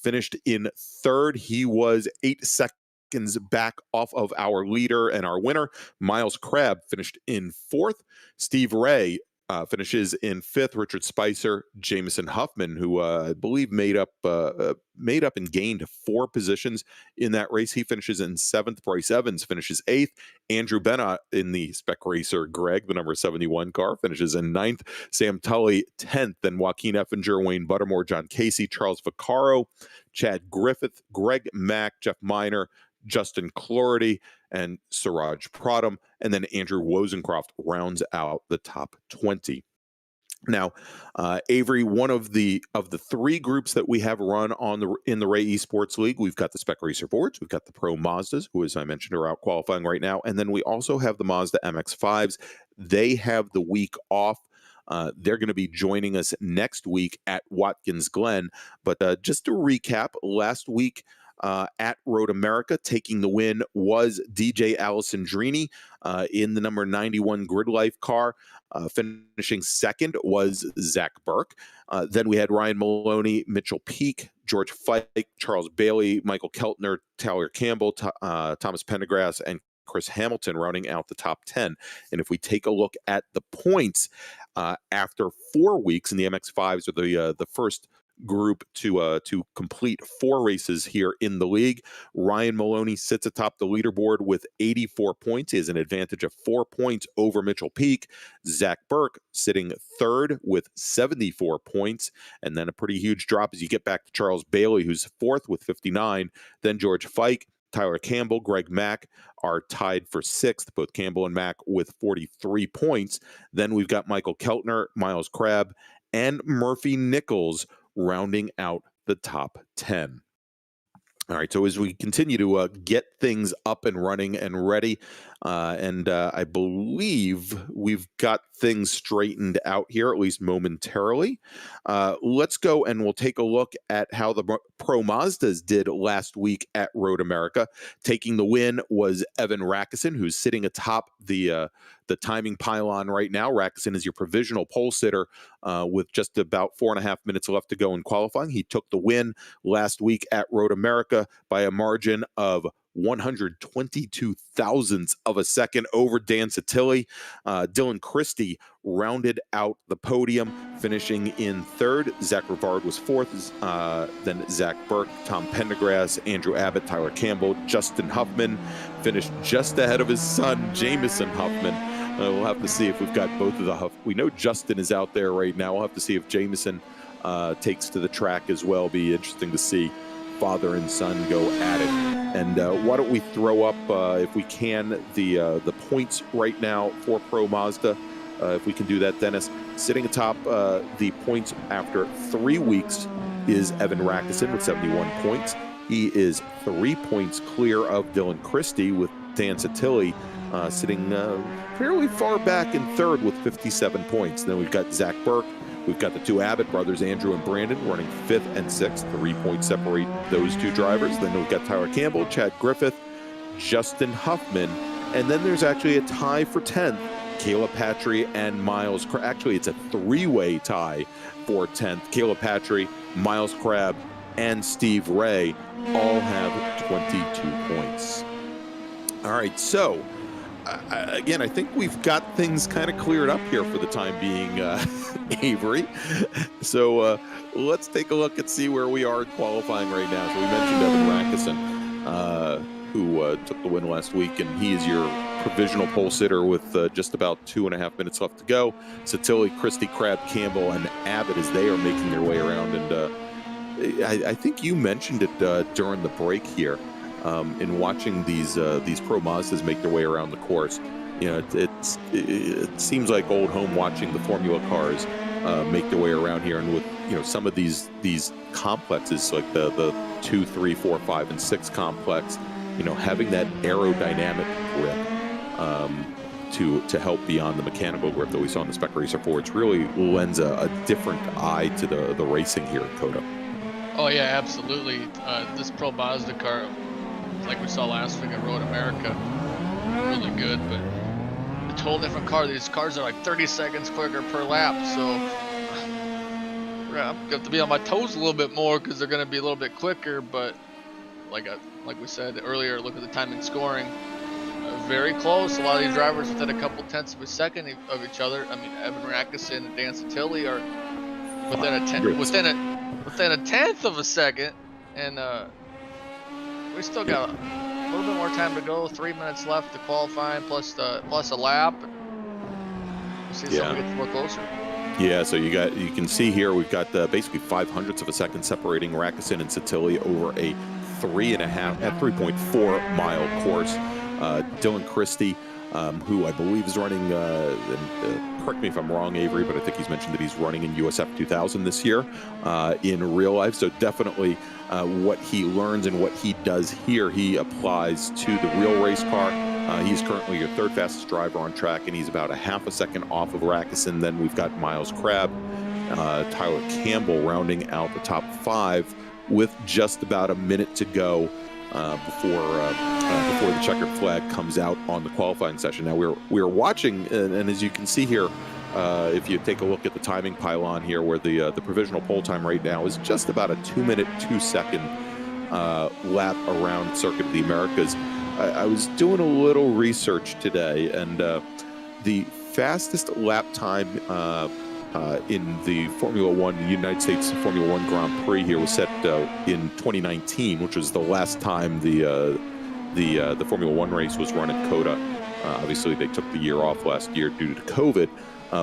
finished in 3rd. He was 8 seconds back off of our leader and our winner. Miles Crabb finished in 4th. Steve Ray finishes in 5th. Richard Spicer, Jamison Huffman, who I believe made up and gained 4 positions in that race. He finishes in 7th. Bryce Evans finishes 8th. Andrew Bennett in the Spec Racer Greg, the number 71 car, finishes in 9th. Sam Tully 10th. Then Joaquin Effinger, Wayne Buttermore, John Casey, Charles Vaccaro, Chad Griffith, Greg Mack, Jeff Miner, Justin Clordy, and Siraj Pradham, and then Andrew Wozencroft rounds out the top 20. Now, Avery, one of the 3 groups that we have run in the Ray Esports League, we've got the Spec Racer Fords, we've got the Pro Mazdas, who, as I mentioned, are out qualifying right now, and then we also have the Mazda MX-5s. They have the week off. They're going to be joining us next week at Watkins Glen. But just to recap, last week at Road America, taking the win was DJ Alessandrini in the number 91 Grid Life car. Finishing 2nd was Zach Burke. Then we had Ryan Maloney, Mitchell Peak, George Fike, Charles Bailey, Michael Keltner, Tyler Campbell, Thomas Pendergrass, and Chris Hamilton rounding out the top 10. And if we take a look at the points after 4 weeks, and the MX-5s are the first group to complete 4 races here in the league, Ryan Maloney sits atop the leaderboard with 84 points. He has an advantage of 4 points over Mitchell Peak. Zach Burke sitting 3rd with 74 points, and then a pretty huge drop as you get back to Charles Bailey, who's 4th with 59. Then George Fike, Tyler Campbell, Greg Mack are tied for 6th, both Campbell and Mack with 43 points. Then we've got Michael Keltner, Miles Crabb, and Murphy Nichols rounding out the top 10. All right, so as we continue to get things up and running and ready, and I believe we've got things straightened out here, at least momentarily. Let's go and we'll take a look at how the Pro Mazdas did last week at Road America. Taking the win was Evan Rackison, who's sitting atop the timing pylon right now. Rackison is your provisional pole sitter with just about 4.5 minutes left to go in qualifying. He took the win last week at Road America by a margin of 122 thousandths of a second over Dan Satilli. Dylan Christie rounded out the podium, finishing in 3rd. Zach Rivard was 4th. Then Zach Burke, Tom Pendergrass, Andrew Abbott, Tyler Campbell, Justin Huffman finished just ahead of his son, Jamison Huffman. We'll have to see if we've got both of the Huff. We know Justin is out there right now. We'll have to see if Jamison takes to the track as well. Be interesting to see father and son go at it. And why don't we throw up, if we can, the points right now for Pro Mazda. If we can do that, Dennis. Sitting atop the points after 3 weeks is Evan Rackison with 71 points. He is 3 points clear of Dylan Christie, with Dan Satilli sitting fairly far back in 3rd with 57 points. Then we've got Zach Burke. We've got the 2 Abbott brothers, Andrew and Brandon, running 5th and 6th. 3 points separate those 2 drivers. Then we've got Tyler Campbell, Chad Griffith, Justin Huffman, and then there's actually a tie for 10th. Caleb Patry and Miles Crabb. Actually, it's a 3-way tie for 10th. Caleb Patry, Miles Crabb, and Steve Ray all have 22 points. All right, so again, I think we've got things kind of cleared up here for the time being, Avery. So let's take a look and see where we are qualifying right now. So we mentioned Evan Rackison, who took the win last week, and he is your provisional pole sitter with just about 2.5 minutes left to go. Satilli, Christie, Crabb, Campbell, and Abbott as they are making their way around. And I think you mentioned it during the break here. In watching these Pro Mazdas make their way around the course, you know, it seems like old home watching the Formula cars make their way around here. And with some of these complexes like the 2, 3, 4, 5, and 6 complex, having that aerodynamic grip to help beyond the mechanical grip that we saw in the Spec Racer 4, it really lends a different eye to the racing here at COTA. Oh yeah, absolutely. This Pro Mazda car, like we saw last week at Road America, really good, but it's a whole different car. These cars are like 30 seconds quicker per lap, so I'm gonna have to be on my toes a little bit more because they're gonna be a little bit quicker. But like we said earlier, look at the time and scoring, very close. A lot of these drivers within a couple tenths of a second of each other. I mean, Evan Rackison and Dan Santilli are within a tenth of a second, and we still got a little bit more time to go. 3 minutes left to qualifying, plus a lap. We'll see if someone gets more closer. Yeah, so you can see here we've got basically 0.05 of a second separating Rackison and Santilli over a 3.4 mile course. Dylan Christie, who I believe is running, correct me if I'm wrong, Avery, but I think he's mentioned that he's running in USF 2000 this year in real life. So definitely what he learns and what he does here, he applies to the real race car. He's currently your 3rd fastest driver on track, and he's about a half a second off of Rackison. Then we've got Miles Crabb, Tyler Campbell rounding out the top 5 with just about a minute to go before the checkered flag comes out on the qualifying session. Now we're watching, and as you can see here, if you take a look at the timing pylon here, where the provisional pole time right now is just about a 2-minute 2-second lap around Circuit of the Americas. I was doing a little research today, and the fastest lap time in the Formula One, United States Formula One Grand Prix here was set in 2019, which was the last time the Formula One race was run at COTA. Obviously, they took the year off last year due to COVID,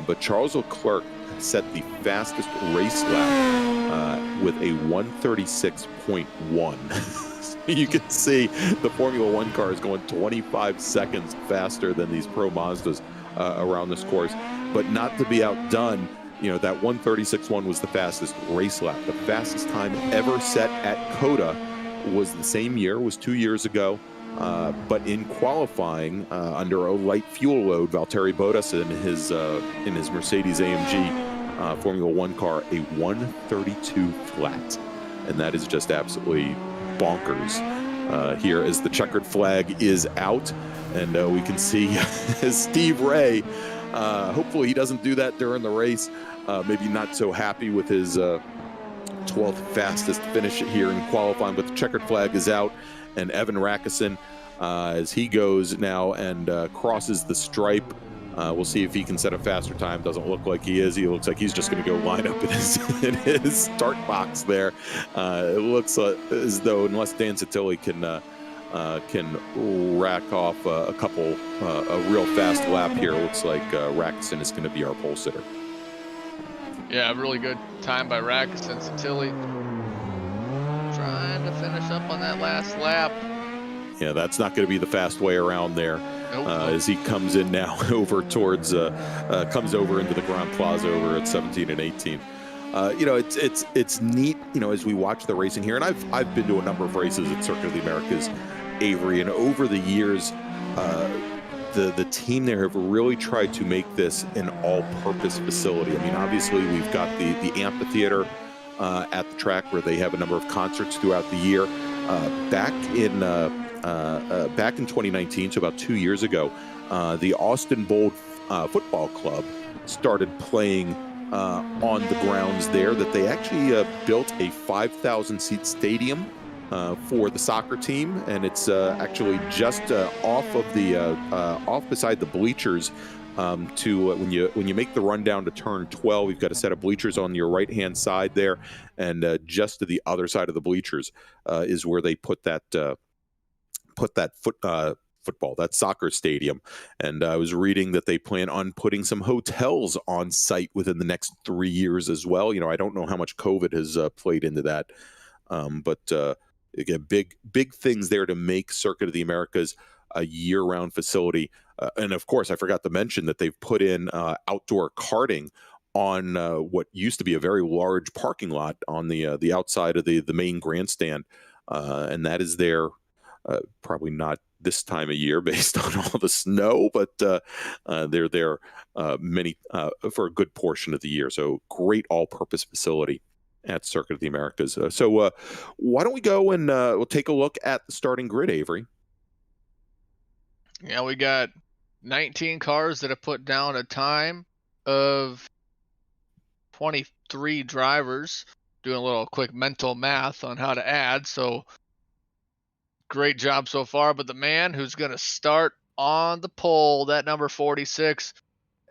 but Charles Leclerc set the fastest race lap with a 1:36.1. You can see the Formula One car is going 25 seconds faster than these Pro Mazdas around this course. But not to be outdone, that 1:36.1 was the fastest race lap. The fastest time ever set at COTA was the same year, was 2 years ago. But in qualifying, under a light fuel load, Valtteri Bottas in his Mercedes AMG Formula One car, a 1:32 flat. And that is just absolutely bonkers here as the checkered flag is out. And we can see Steve Ray, hopefully he doesn't do that during the race. Maybe not so happy with his 12th fastest finish here in qualifying, but the checkered flag is out. And Evan Rackison, as he goes now and crosses the stripe, we'll see if he can set a faster time. Doesn't look like he is. He looks like he's just going to go line up in his start box there. It looks as though, unless Dan Santilli can rack off a real fast lap here, it looks like Rackison is going to be our pole sitter. Yeah, really good time by Rackison. Santilli trying to finish up on that last lap. Yeah, that's not going to be the fast way around there. Nope. As he comes in now over towards comes over into the Grand Plaza over at 17 and 18. It's neat, as we watch the racing here, and I've been to a number of races at Circuit of the Americas, Avery, and over the years, the team there have really tried to make this an all-purpose facility. I mean, obviously we've got the amphitheater at the track where they have a number of concerts throughout the year. Back in 2019, so about 2 years ago, the Austin Bold Football Club started playing on the grounds there. That they actually built a 5,000 seat stadium for the soccer team, and it's actually just off beside the bleachers. When you make the run down to turn 12, you've got a set of bleachers on your right hand side there, and just to the other side of the bleachers is where they put that football, that soccer stadium. And I was reading that they plan on putting some hotels on site within the next 3 years as well. I don't know how much COVID has played into that, but again, big things there to make Circuit of the Americas a year-round facility. And of course, I forgot to mention that they've put in outdoor karting on what used to be a very large parking lot on the outside of the main grandstand, and that is there. Probably not this time of year based on all the snow, but they're there for a good portion of the year. So great all-purpose facility at Circuit of the Americas. So why don't we go and we'll take a look at the starting grid, Avery? Yeah, we got 19 cars that have put down a time of 23 drivers. Doing a little quick mental math on how to add. So great job so far, but the man who's going to start on the pole, that number 46,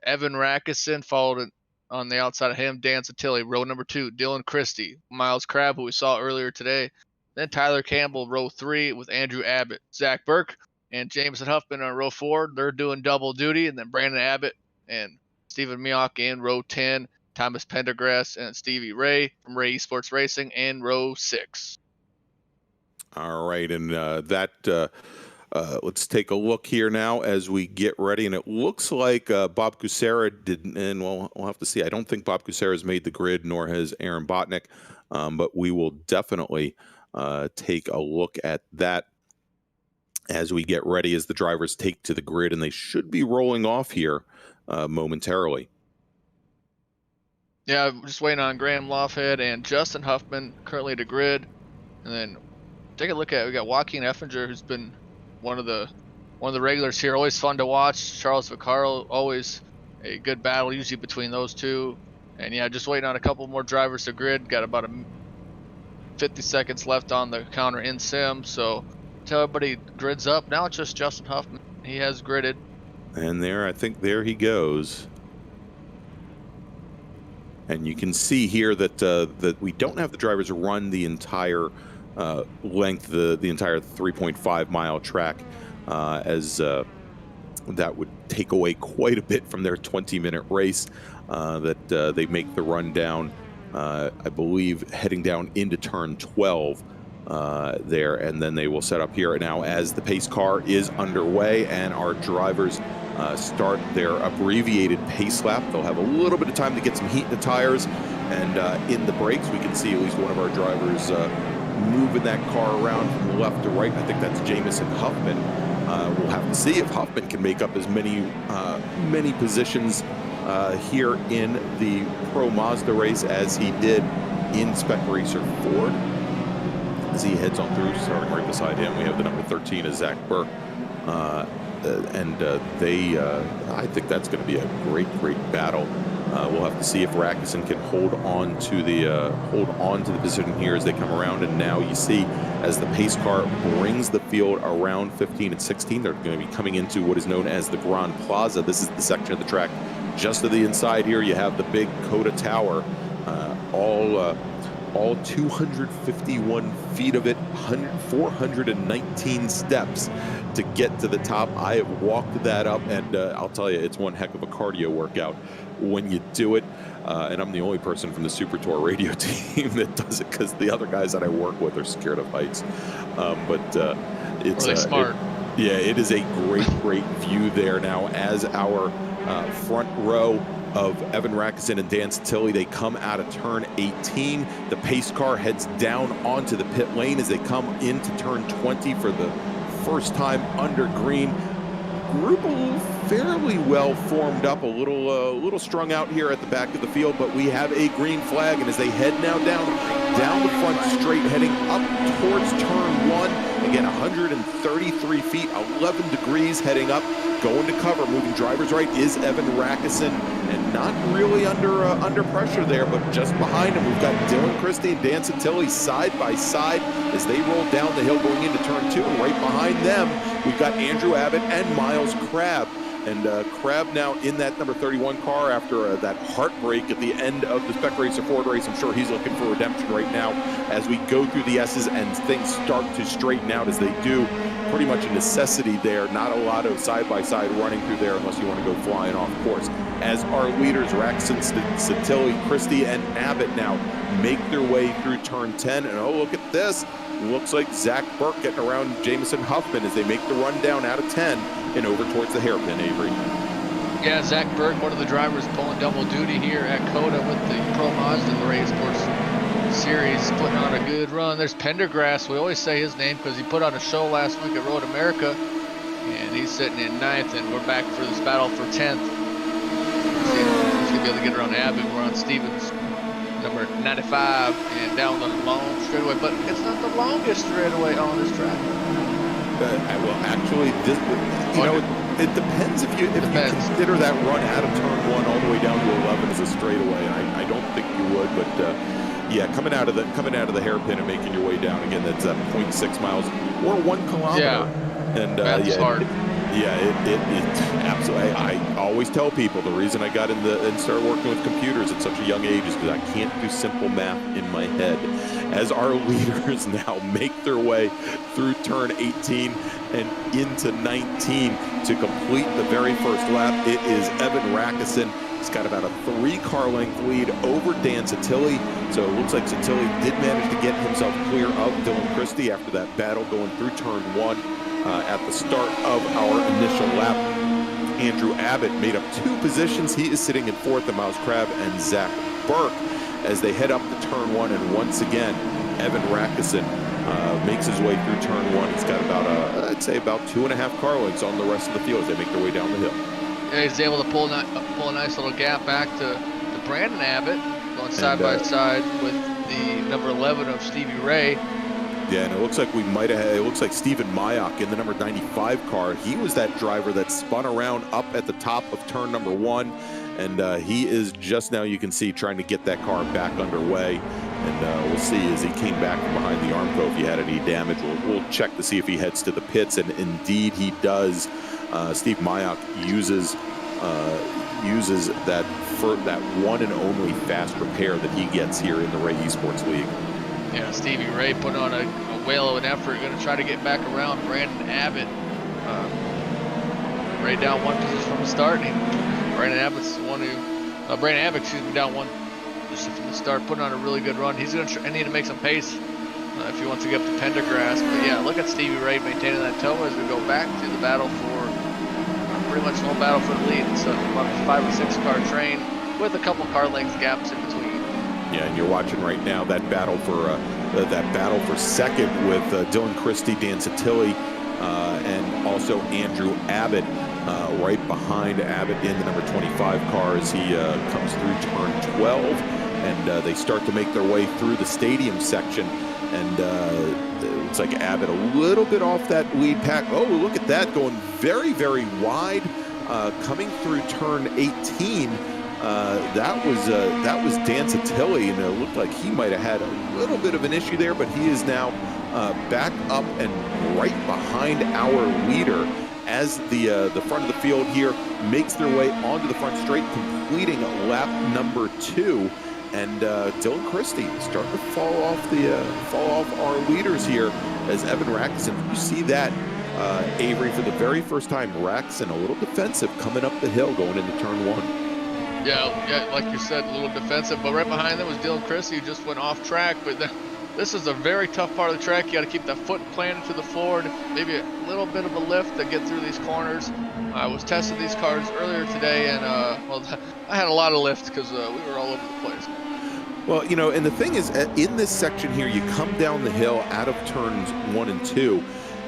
Evan Rackison, followed on the outside of him, Dan Santilli. Row number 2, Dylan Christie, Miles Crabb, who we saw earlier today. Then Tyler Campbell, row 3, with Andrew Abbott. Zach Burke and Jameson Huffman on row 4. They're doing double duty. And then Brandon Abbott and Stephen Mioch in row 10. Thomas Pendergrass and Stevie Ray from Ray eSports Racing in row 6. All right, and let's take a look here now as we get ready. And it looks like Bob Kucera didn't, and we'll have to see. I don't think Bob Kucera has made the grid, nor has Aaron Botnick, but we will definitely take a look at that as we get ready, as the drivers take to the grid, and they should be rolling off here momentarily. Yeah, just waiting on Graham Lofhead and Justin Huffman currently to grid, and then take a look at, we got Joaquin Effinger, who's been one of the regulars here. Always fun to watch. Charles Vaccaro, always a good battle usually between those two. And yeah, just waiting on a couple more drivers to grid. Got about 50 seconds left on the counter in sim. So until everybody grids up, now it's just Justin Huffman. He has gridded. And there, I think there he goes. And you can see here that that we don't have the drivers run the entire length, the entire 3.5 mile track, as that would take away quite a bit from their 20-minute race. That they make the run down, I believe, heading down into turn 12 there, and then they will set up here now as the pace car is underway and our drivers start their abbreviated pace lap. They'll have a little bit of time to get some heat in the tires, and in the brakes we can see at least one of our drivers moving that car around from left to right. I think that's Jameson Huffman. We'll have to see if Huffman can make up as many positions here in the Pro Mazda race as he did in Spec Racer Ford. As he heads on through, starting right beside him, we have the number 13 is Zach Burke. I think that's going to be a great battle. We'll have to see if Rackison can hold on to the position here as they come around. And now you see, as the pace car brings the field around 15 and 16, they're going to be coming into what is known as the Grand Plaza. This is the section of the track just to the inside here. You have the big COTA Tower, all 251 feet of it, 419 steps to get to the top. I have walked that up, and I'll tell you, it's one heck of a cardio workout when you do it. And I'm the only person from the Super Tour radio team that does it, because the other guys that I work with are scared of heights. It's really smart. It is a great view there now as our front row of Evan Rackison and Dan Santilli, they come out of turn 18. The pace car heads down onto the pit lane as they come into turn 20 for the first time under green. Group fairly well formed up, a little strung out here at the back of the field, but we have a green flag, and as they head now down the front straight, heading up towards turn 1, again 133 feet, 11 degrees heading up, going to cover, moving drivers right is Evan Rackison, and not really under pressure there, but just behind him we've got Dylan Christie and Dan Santilli side by side as they roll down the hill going into turn 2, and right behind them we've got Andrew Abbott and Miles Crabb. And Crabb now in that number 31 car after that heartbreak at the end of the Spec Racer Ford race. I'm sure he's looking for redemption right now as we go through the S's and things start to straighten out as they do. Pretty much a necessity there. Not a lot of side-by-side running through there unless you want to go flying off course. As our leaders, Rackison, Santilli, Christie, and Abbott now make their way through turn 10. And oh, look at this. Looks like Zach Burke getting around Jameson Huffman as they make the run down out of 10 and over towards the hairpin, Avery. Yeah, Zach Berg, one of the drivers pulling double duty here at COTA with the Pro Mazda in the RaceVoice series, putting on a good run. There's Pendergrass. We always say his name because he put on a show last week at Road America, and he's sitting in 9th, and we're back for this battle for 10th. See if he's going to be able to get around Abbott. We're on Stevens, number 95, and down the long straightaway, but it's not the longest straightaway on this track. Well, actually, this, you know, it depends if you consider that run out of turn 1 all the way down to 11 as a straightaway, and I don't think you would, but yeah, coming out of the hairpin and making your way down again, that's 0.6 miles or 1 kilometer. Yeah, and that's hard. It absolutely. I always tell people the reason I got and started working with computers at such a young age is because I can't do simple math in my head. As our leaders now make their way through turn 18 and into 19 to complete the very first lap, it is Evan Rackison. He's got about a 3-car length lead over Dan Satilli. So it looks like Satilli did manage to get himself clear of Dylan Christie after that battle going through turn 1. At the start of our initial lap, Andrew Abbott made up 2 positions. He is sitting in 4th, and Miles Crabb and Zach Burke as they head up to turn 1. And once again, Evan Rackison makes his way through turn 1. He's got about, I'd say, about 2.5 car lengths on the rest of the field as they make their way down the hill. Yeah, he's able to pull a nice little gap back to Brandon Abbott, going side by side with the number 11 of Stevie Ray. Yeah, and it looks like it looks like Stephen Mayock in the number 95 car. He was that driver that spun around up at the top of turn number 1. And he is just now, you can see, trying to get that car back underway. And we'll see as he came back from behind the armco if he had any damage. We'll check to see if he heads to the pits, and indeed he does. Steve Mayock uses that one and only fast repair that he gets here in the Ray Esports League. Yeah, Stevie Ray put on a whale of an effort, going to try to get back around Brandon Abbott. Ray down 1 position from the start. Brandon Abbott's the one who, Brandon Abbott, excuse me, down 1 position from the start, putting on a really good run. He's going to need to make some pace if he wants to get up to Pendergrass. But yeah, look at Stevie Ray maintaining that toe as we go back to the battle for, pretty much no battle for the lead. It's about a 5 or 6 car train with a couple car length gaps in between. Yeah, and you're watching right now that battle for second with Dylan Christie, Dan Satilli, and also Andrew Abbott right behind Abbott in the number 25 car as he comes through turn 12, and they start to make their way through the stadium section, and it looks like Abbott a little bit off that lead pack. Oh, look at that, going very, very wide, coming through turn 18. That was Dan Satilli, and it looked like he might have had a little bit of an issue there, but he is now back up and right behind our leader as the front of the field here makes their way onto the front straight, completing lap number 2. And Dylan Christie is starting to fall off our leaders here as Evan Rackison. You see that, Avery, for the very first time, Rackison a little defensive coming up the hill going into turn 1. Yeah, like you said, a little defensive, but right behind them was Dylan Christie, who just went off track. But this is a very tough part of the track. You got to keep that foot planted to the floor, maybe a little bit of a lift to get through these corners. I was testing these cars earlier today, and well, I had a lot of lift because we were all over the place. Well, you know, and the thing is, in this section here, you come down the hill out of turns 1 and 2,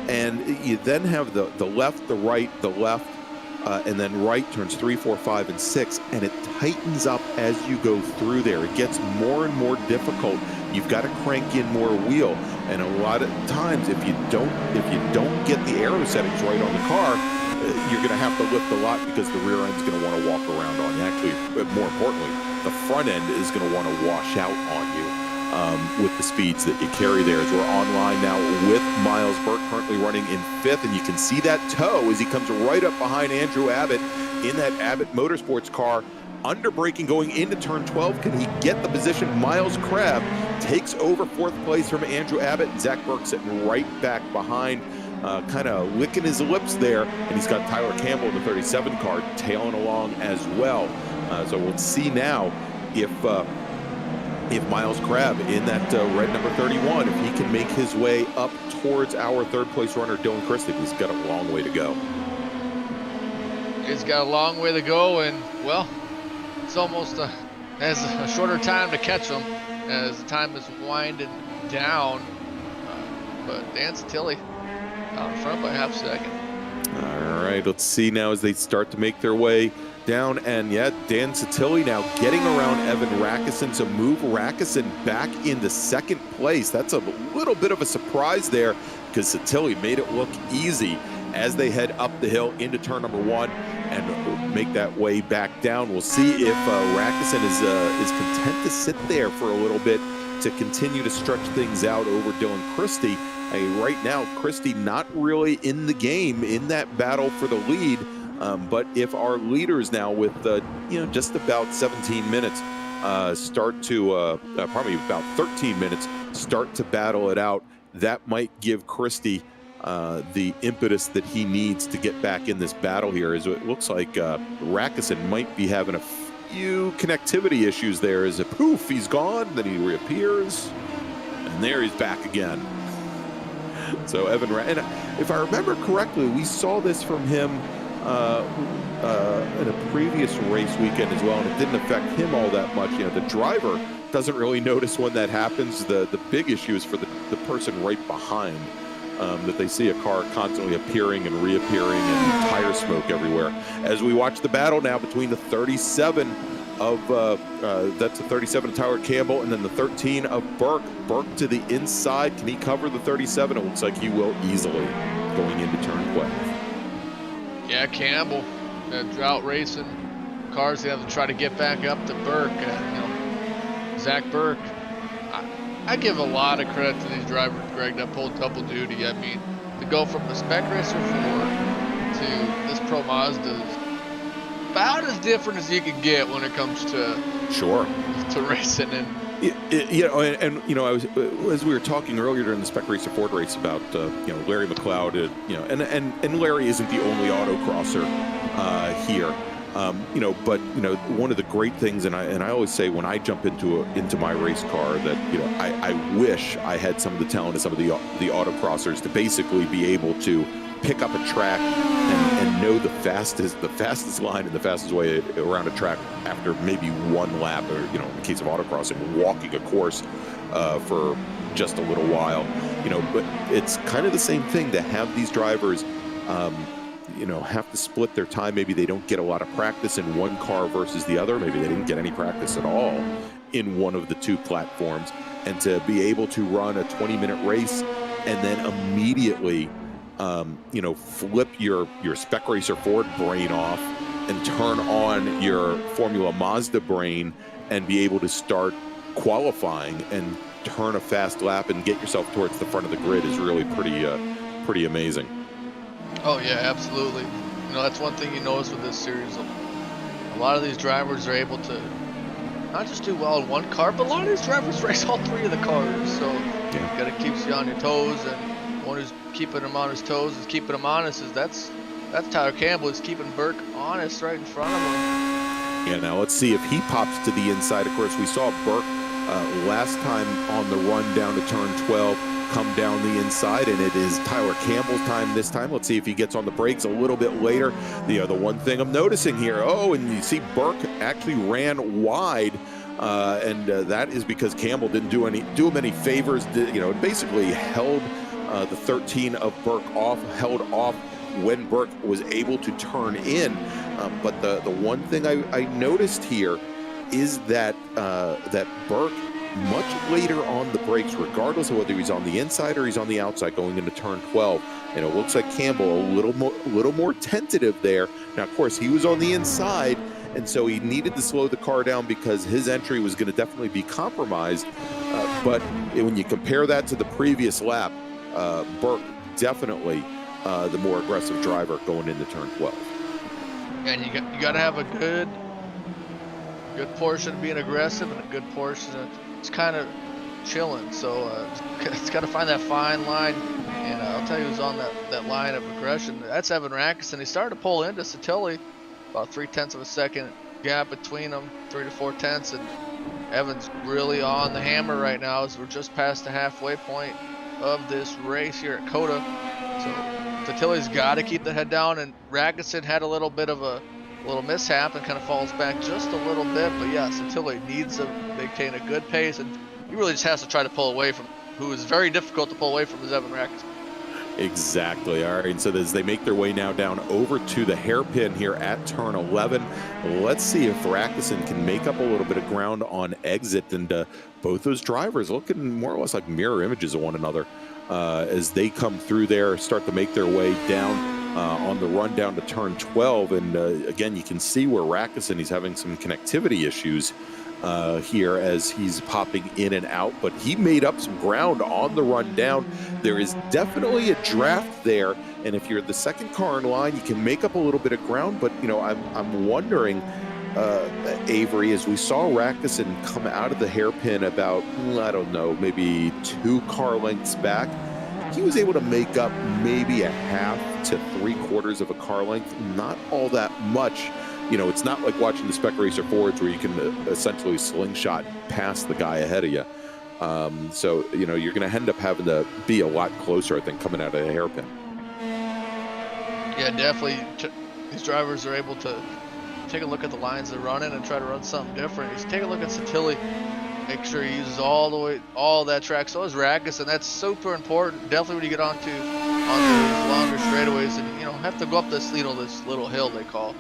and you then have the left, the right, the left, and then right turns 3, 4, 5, and 6, and it tightens up as you go through there. It gets more and more difficult. You've got to crank in more wheel, and a lot of times, if you don't get the aero settings right on the car, you're going to have to lift a lot because the rear end's going to want to walk around on you. Actually, more importantly, the front end is going to want to wash out on you. With the speeds that you carry there. As we're online now with Miles Burke currently running in 5th, and you can see that toe as he comes right up behind Andrew Abbott in that Abbott Motorsports car, under braking going into turn 12. Can he get the position? Miles Crabb takes over 4th place from Andrew Abbott, and Zach Burke sitting right back behind, kind of licking his lips there, and he's got Tyler Campbell in the 37 car tailing along as well. So we'll see now if Miles Crabb in that red number 31, if he can make his way up towards our 3rd place runner, Dylan Christie. He's got a long way to go. He's got a long way to go, and well, it's almost has a shorter time to catch him as the time is winding down. But Dan Satilli out in front by half second. All right, let's see now as they start to make their way down, and yeah, Dan Satilli now getting around Evan Rackison to move Rackison back into second place. That's a little bit of a surprise there because Satilli made it look easy as they head up the hill into turn number 1 and make that way back down. We'll see if Rackison is content to sit there for a little bit to continue to stretch things out over Dylan Christie. Right now, Christie not really in the game in that battle for the lead. But if our leaders now with just about 17 minutes start to probably about 13 minutes start to battle it out, that might give Christie the impetus that he needs to get back in this battle here. As it looks like Rackison might be having a few connectivity issues there. As a poof, he's gone, then he reappears, and there he's back again. So Evan, and if I remember correctly, we saw this from him in a previous race weekend as well, and it didn't affect him all that much. The driver doesn't really notice when that happens. The big issue is for the person right behind, that they see a car constantly appearing and reappearing and tire smoke everywhere. As we watch the battle now between the 37 of that's the 37 of Tyler Campbell and then the 13 of Burke. Burke to the inside. Can he cover the 37? It looks like he will easily going into turn 12. Yeah, Campbell, drought racing cars. They have to try to get back up to Burke. Zach Burke. I give a lot of credit to these drivers, Greg, that pulled double duty. I mean, to go from the Spec Racer 4 to this Pro Mazda is about as different as you can get when it comes to racing. And I was as we were talking earlier during the Spec Racer Ford race about Larry McLeod, and Larry isn't the only autocrosser here, but one of the great things, and I always say when I jump into my race car that I wish I had some of the talent of some of the autocrossers to basically be able to pick up a track and know the fastest line and the fastest way around a track after maybe one lap, or in the case of autocrossing, walking a course for just a little while. But it's kind of the same thing to have these drivers have to split their time. Maybe they don't get a lot of practice in one car versus the other. Maybe they didn't get any practice at all in one of the two platforms, and to be able to run a 20-minute race and then immediately flip your Spec Racer Ford brain off and turn on your Formula Mazda brain and be able to start qualifying and turn a fast lap and get yourself towards the front of the grid is really pretty amazing. Oh yeah, absolutely. That's one thing you notice with this series. A lot of these drivers are able to not just do well in one car, but a lot of these drivers race all three of the cars. So you gotta keep you on your toes, and one who's keeping him on his toes is keeping him honest. That's Tyler Campbell. Is keeping Burke honest right in front of him. Yeah, now let's see if he pops to the inside. Of course, we saw Burke last time on the run down to turn 12 come down the inside, and it is Tyler Campbell's time this time. Let's see if he gets on the brakes a little bit later. The one thing I'm noticing here, and you see Burke actually ran wide, and that is because Campbell didn't do him any favors. It basically held the 13 of Burke held off when Burke was able to turn in. But the one thing I noticed here is that Burke, much later on the brakes, regardless of whether he's on the inside or he's on the outside going into turn 12, and it looks like Campbell a little more tentative there. Now, of course, he was on the inside, and so he needed to slow the car down because his entry was going to definitely be compromised. But when you compare that to the previous lap, Burke definitely the more aggressive driver going into turn 12. And you got to have a good portion of being aggressive and a good portion of it's kind of chilling. So it's got to find that fine line. And I'll tell you who's on that line of aggression. That's Evan Rackison. He started to pull into Satilli, about 0.3 of a second gap between them, 3 to 4 tenths. And Evan's really on the hammer right now as we're just past the halfway point of this race here at COTA. So Sattilli's got to keep the head down, and Ragusin had a little bit of a little mishap and kind of falls back just a little bit. But yeah, Sattilli needs to maintain a good pace, and he really just has to try to pull away from who is very difficult to pull away from is Evan Ragusin. Exactly. All right. And so as they make their way now down over to the hairpin here at turn 11, let's see if Ragusin can make up a little bit of ground on exit. And both those drivers looking more or less like mirror images of one another as they come through there, start to make their way down on the run down to turn 12. And again, you can see where Ragusin, he's having some connectivity issues here as he's popping in and out, but he made up some ground on the run down. There is definitely a draft there, and if you're the second car in line, you can make up a little bit of ground. But you know, I'm wondering, Avery, as we saw Ragusin come out of the hairpin about, I don't know, maybe 2 car lengths back, he was able to make up maybe a half to 3/4 of a car length, not all that much. You know, it's not like watching the Spec Racer Fords where you can essentially slingshot past the guy ahead of you. So, you know, you're going to end up having to be a lot closer, I think, coming out of the hairpin. Yeah, definitely. These drivers are able to take a look at the lines they're running and try to run something different. Just take a look at Sattilli. Make sure he uses all that track. So is Ragusin. That's super important. Definitely when you get onto these longer straightaways and, you know, have to go up this little hill they call.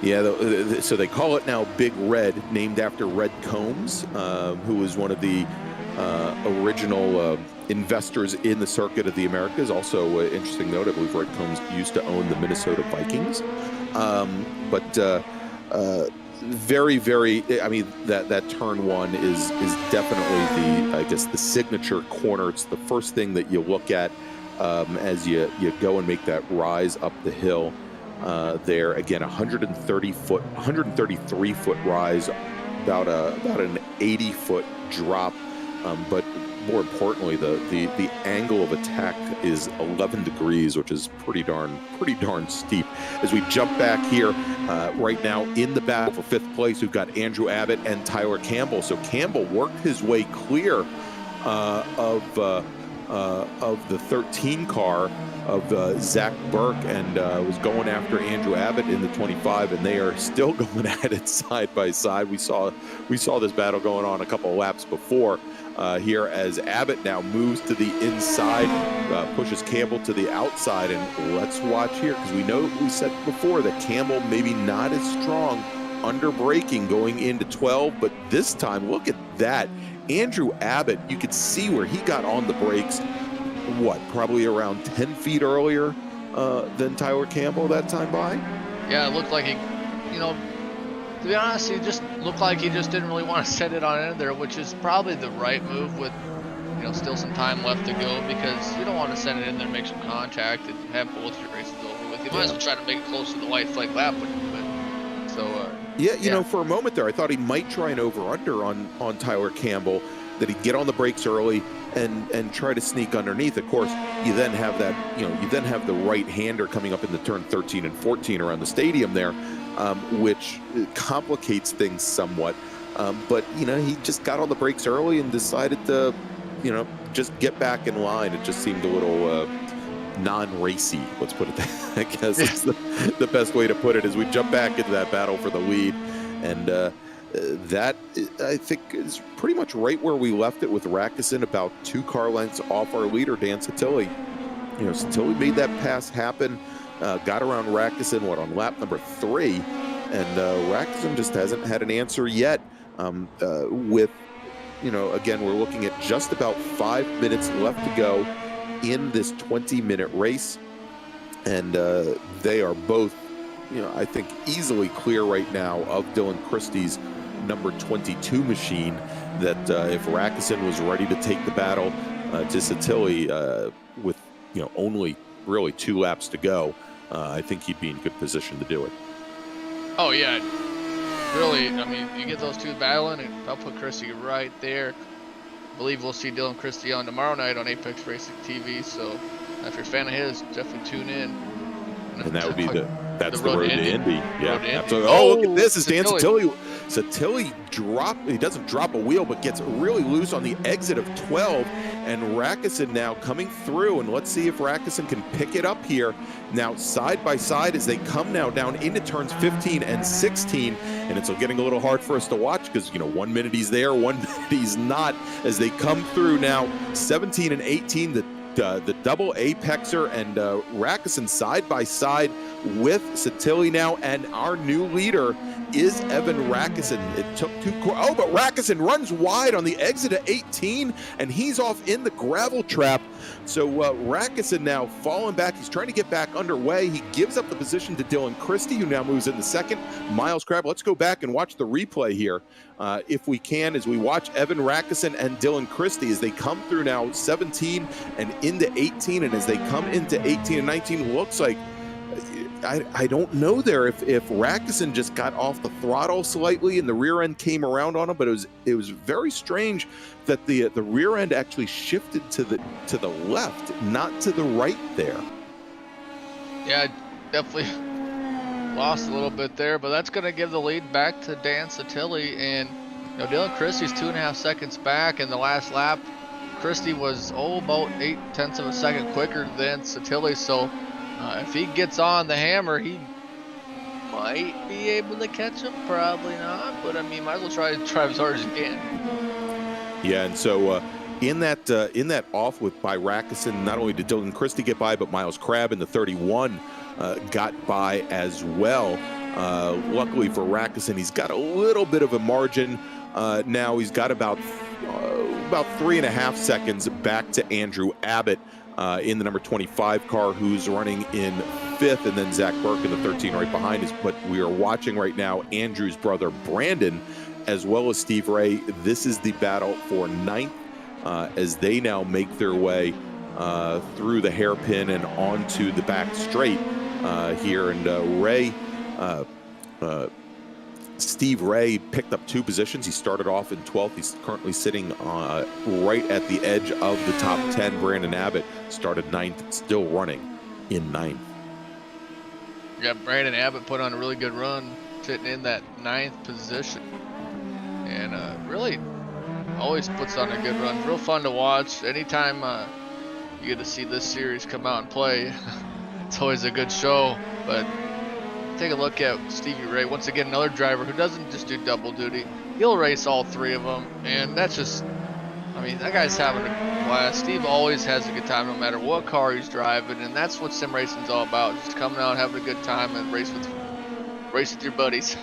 Yeah, so they call it now Big Red, named after Red Combs, who was one of the original investors in the Circuit of the Americas. Also, interesting note, I believe Red Combs used to own the Minnesota Vikings. Very, very, I mean, that turn 1 is definitely I guess, the signature corner. It's the first thing that you look at as you go and make that rise up the hill. There again, 133 foot rise, about an 80-foot drop, but more importantly, the angle of attack is 11 degrees, which is pretty darn steep. As we jump back here, right now in the battle for 5th place, we've got Andrew Abbott and Tyler Campbell. So Campbell worked his way clear of the 13 car of Zach Burke and was going after Andrew Abbott in the 25, and they are still going at it side by side. We saw this battle going on a couple of laps before here as Abbott now moves to the inside, pushes Campbell to the outside, and let's watch here because we said before that Campbell maybe not as strong under braking going into 12, but this time look at that. Andrew Abbott, you could see where he got on the brakes, probably around 10 feet earlier than Tyler Campbell that time by? Yeah, it looked like he, you know, to be honest, he just looked like he just didn't really want to set it on in there, which is probably the right move with, you know, still some time left to go, because you don't want to send it in there and make some contact and have both your races over with. You might as well try to make it close to the white flag lap when you win. So, yeah, you know, for a moment there, I thought he might try an over-under on Tyler Campbell, that he'd get on the brakes early and try to sneak underneath. Of course, you then have that, you know, you then have the right-hander coming up in the turn 13 and 14 around the stadium there, which complicates things somewhat. But, you know, he just got on the brakes early and decided to, you know, just get back in line. It just seemed a little non-racy, let's put it that. I guess it's the best way to put it, as we jump back into that battle for the lead. And that, I think, is pretty much right where we left it, with Ragusin about 2 car lengths off our leader, Dan Sattilli. You know, Sattilli made that pass happen, got around Ragusin, on lap number 3, and Ragusin just hasn't had an answer yet. With, you know, again, we're looking at just about 5 minutes left to go in this 20-minute race, and they are both, you know, I think easily clear right now of Dylan Christie's number 22 machine, that if Ragusin was ready to take the battle to Sattilli with, you know, only really 2 laps to go, I think he'd be in good position to do it. Oh yeah, really, I mean, you get those two battling, and I'll put Christie right there. I believe we'll see Dylan Christie on tomorrow night on Apex Racing TV, so if you're a fan of his, definitely tune in. And that would be the road to Indy. Yeah, Road to Indy. absolutely. Oh, look at this. Is Dan Sattilli Satilli he doesn't drop a wheel, but gets really loose on the exit of 12, and Rackison now coming through, and let's see if Rackison can pick it up here. Now side by side as they come now down into turns 15 and 16, and it's getting a little hard for us to watch because, 1 minute he's there, 1 minute he's not, as they come through now 17 and 18, the double apexer, and Rackison side by side with Satilli now, and our new leader is Evan Rackison. It took but Rackison runs wide on the exit at 18, and he's off in the gravel trap. So Rackison now falling back. He's trying to get back underway. He gives up the position to Dylan Christie, who now moves in the second. Miles Crabb. Let's go back and watch the replay here, if we can, as we watch Evan Rackison and Dylan Christie as they come through now 17 and into 18, and as they come into 18 and 19, looks like I don't know there if Rackison just got off the throttle slightly and the rear end came around on him, but it was very strange that the rear end actually shifted to the left, not to the right there. Yeah, definitely lost a little bit there, but that's going to give the lead back to Dan Satilli, and Dylan Christie's 2.5 seconds back in the last lap. Christie was about 0.8 of a second quicker than Satilli, so if he gets on the hammer, he might be able to catch him. Probably not, but I mean, might as well try as hard as you can. Yeah, and so in that off by Rackison, not only did Dylan Christie get by, but Miles Crabb in the 31 got by as well. Luckily for Rackison, he's got a little bit of a margin now. He's got about 3.5 seconds back to Andrew Abbott in the number 25 car, who's running in 5th, and then Zach Burke in the 13 right behind us. But we are watching right now Andrew's brother Brandon, as well as Steve Ray. This is the battle for 9th as they now make their way through the hairpin and onto the back straight here. And Steve Ray picked up 2 positions. He started off in 12th. He's currently sitting right at the edge of the top 10. Brandon Abbott started 9th, still running in 9th. Yeah, Brandon Abbott put on a really good run, sitting in that 9th position. And really always puts on a good run. Real fun to watch. Anytime you get to see this series come out and play, it's always a good show. But take a look at Stevie Ray. Once again, another driver who doesn't just do double duty. He'll race all 3 of them, and that's just, I mean, that guy's having a blast. Steve always has a good time no matter what car he's driving, and that's what sim racing's all about. Just coming out, having a good time, and race with your buddies.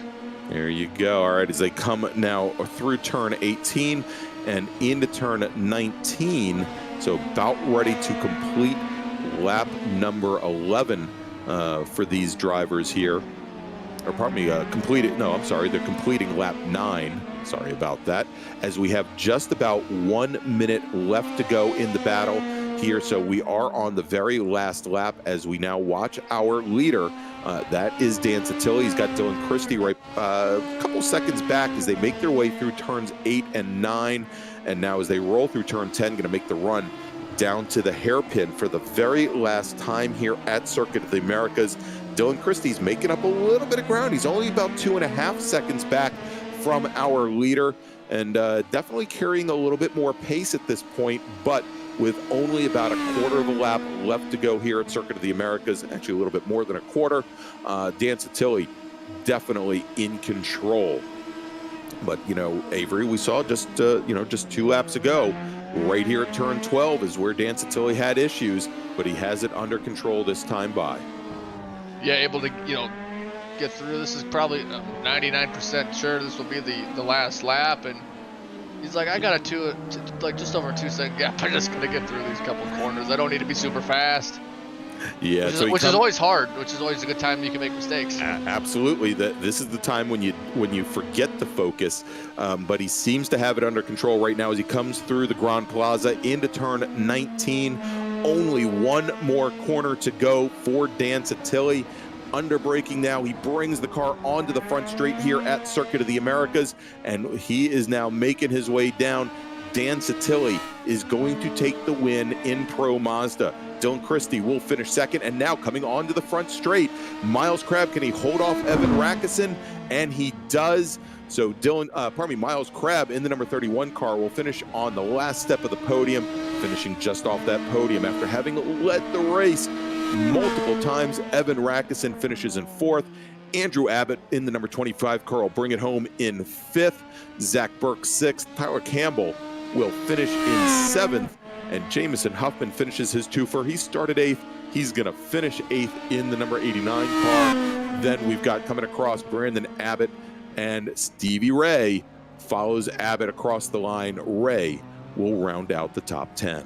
There you go. All right, as they come now through turn 18 and into turn 19, so about ready to complete lap number 11 for these drivers here. Or pardon me, they're completing lap 9. Sorry about that. As we have just about 1 minute left to go in the battle here. So we are on the very last lap as we now watch our leader. That is Dan Satilli. He's got Dylan Christie right a couple seconds back as they make their way through turns 8 and 9. And now as they roll through turn 10, going to make the run down to the hairpin for the very last time here at Circuit of the Americas. Dylan Christie's making up a little bit of ground. He's only about 2.5 seconds back from our leader, and definitely carrying a little bit more pace at this point, but with only about a quarter of a lap left to go here at Circuit of the Americas, actually a little bit more than a quarter. Dan Satilli definitely in control. But, Avery, we saw just 2 laps ago, right here at turn 12 is where Dan Satilli had issues, but he has it under control this time by. Yeah, able to, get through. This is probably 99% sure this will be the last lap, and he's like, I got just over a 2-second gap. I'm just gonna get through these couple corners. I don't need to be super fast. Yeah, which is always hard. Which is always a good time you can make mistakes. Absolutely, this is the time when you forget to focus. But he seems to have it under control right now as he comes through the Grand Plaza into turn 19. Only 1 more corner to go for Dan Satilli. Under braking now, he brings the car onto the front straight here at Circuit of the Americas, and he is now making his way down. Dan Sattilli is going to take the win in Pro Mazda. Dylan Christie will finish second, and now coming onto the front straight, Miles Crabb, can he hold off Evan Rackison? And he does. So Miles Crabb in the number 31 car will finish on the last step of the podium, finishing just off that podium after having led the race multiple times. Evan Rackison finishes in 4th. Andrew Abbott in the number 25 car will bring it home in 5th. Zach Burke 6th. Tyler Campbell will finish in 7th. And Jamison Huffman finishes his twofer. He started 8th. He's going to finish 8th in the number 89 car. Then we've got coming across Brandon Abbott, and Stevie Ray follows Abbott across the line. Ray will round out the top 10.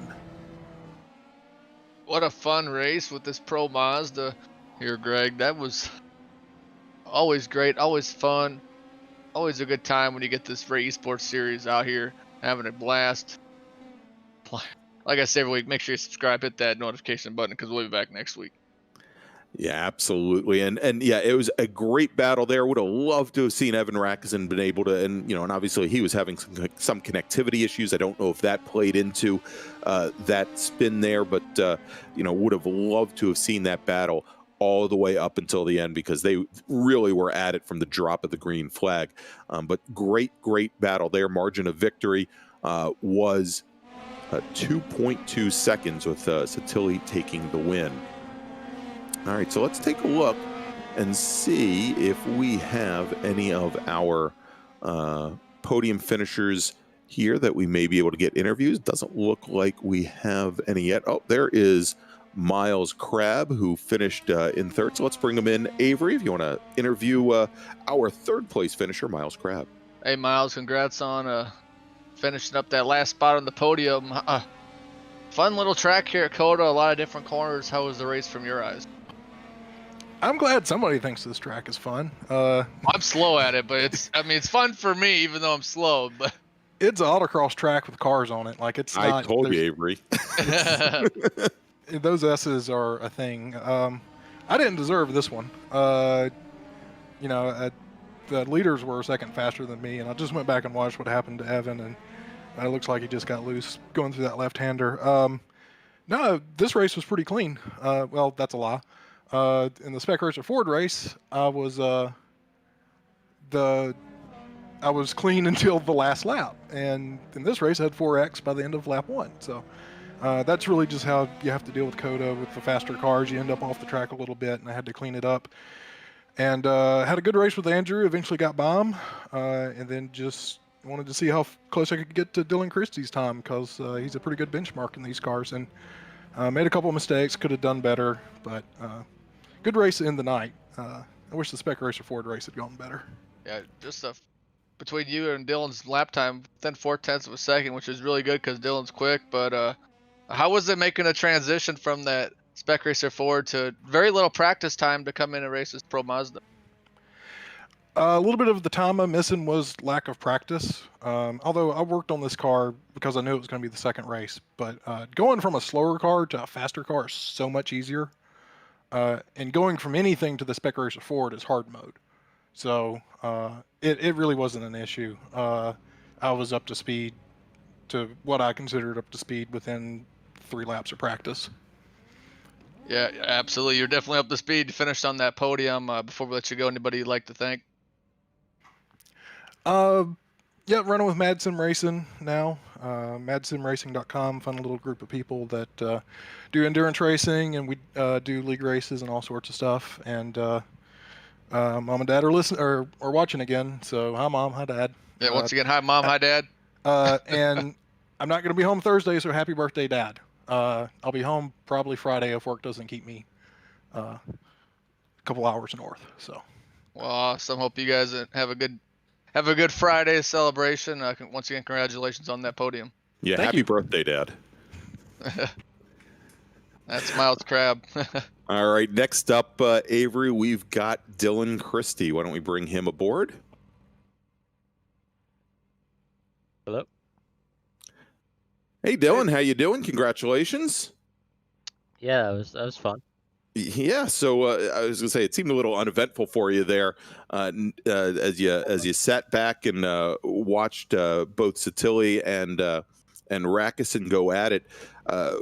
What a fun race with this Pro Mazda here, Greg. That was always great, always fun, always a good time when you get this Ray eSports series out here, having a blast. Like I say every week, make sure you subscribe, hit that notification button, because we'll be back next week. Yeah, absolutely. And yeah, it was a great battle there. Would have loved to have seen Evan Rackison been able to, and obviously he was having some connectivity issues. I don't know if that played into that spin there, but would have loved to have seen that battle all the way up until the end, because they really were at it from the drop of the green flag. But great battle there. Margin of victory was 2.2 seconds with Sattilli taking the win. All right, so let's take a look and see if we have any of our podium finishers here that we may be able to get interviews. Doesn't look like we have any yet. Oh, there is Miles Crabb, who finished in 3rd. So let's bring him in. Avery, if you want to interview our 3rd place finisher, Miles Crabb. Hey, Miles, congrats on finishing up that last spot on the podium. Fun little track here at COTA, a lot of different corners. How was the race from your eyes? I'm glad somebody thinks this track is fun. I'm slow at it, but it's fun for me, even though I'm slow. But it's an autocross track with cars on it. Like it's. I told you, Avery. Those S's are a thing. I didn't deserve this one. The leaders were a second faster than me, and I just went back and watched what happened to Evan, and it looks like he just got loose going through that left-hander. No, this race was pretty clean. Well, that's a lie. In the Spec Racer Ford race, I was clean until the last lap, and in this race I had 4X by the end of lap 1. So that's really just how you have to deal with COTA. With the faster cars, you end up off the track a little bit, and I had to clean it up. And had a good race with Andrew. Eventually got by him, and then just wanted to see how close I could get to Dylan Christie's time, because he's a pretty good benchmark in these cars. And made a couple of mistakes, could have done better, but good race in the night. I wish the Spec Racer Ford race had gone better. Yeah, just between you and Dylan's lap time, within 0.4 of a second, which is really good because Dylan's quick. But how was it making a transition from that Spec Racer Ford to very little practice time to come in and race this Pro Mazda? A little bit of the time I'm missing was lack of practice. Although I worked on this car because I knew it was going to be the second race. But going from a slower car to a faster car is so much easier. And going from anything to the Spec Racer Ford is hard mode. So it really wasn't an issue. I was up to speed to what I considered up to speed within 3 laps of practice. Yeah, absolutely. You're definitely up to speed. You finished on that podium. Before we let you go, anybody you'd like to thank? Yeah, running with Mad Sim Racing now. MadSimRacing.com, fun little group of people that do endurance racing, and we do league races and all sorts of stuff. And Mom and Dad are watching again. So hi, Mom, hi, Dad. Yeah, once again, hi, Mom, hi, Dad. And I'm not going to be home Thursday, so happy birthday, Dad. I'll be home probably Friday if work doesn't keep me a couple hours north. So. Well, awesome. Hope you guys have a good Friday celebration. Once again, congratulations on that podium. Yeah, Thank happy you. birthday, Dad. That's Miles Crabb. All right, next up, Avery, we've got Dylan Christie. Why don't we bring him aboard? Hello. Hey, Dylan, how you doing? Congratulations. Yeah, that was fun. Yeah, so I was gonna say it seemed a little uneventful for you there, as you sat back and watched both Satilli and Rackison go at it. Uh,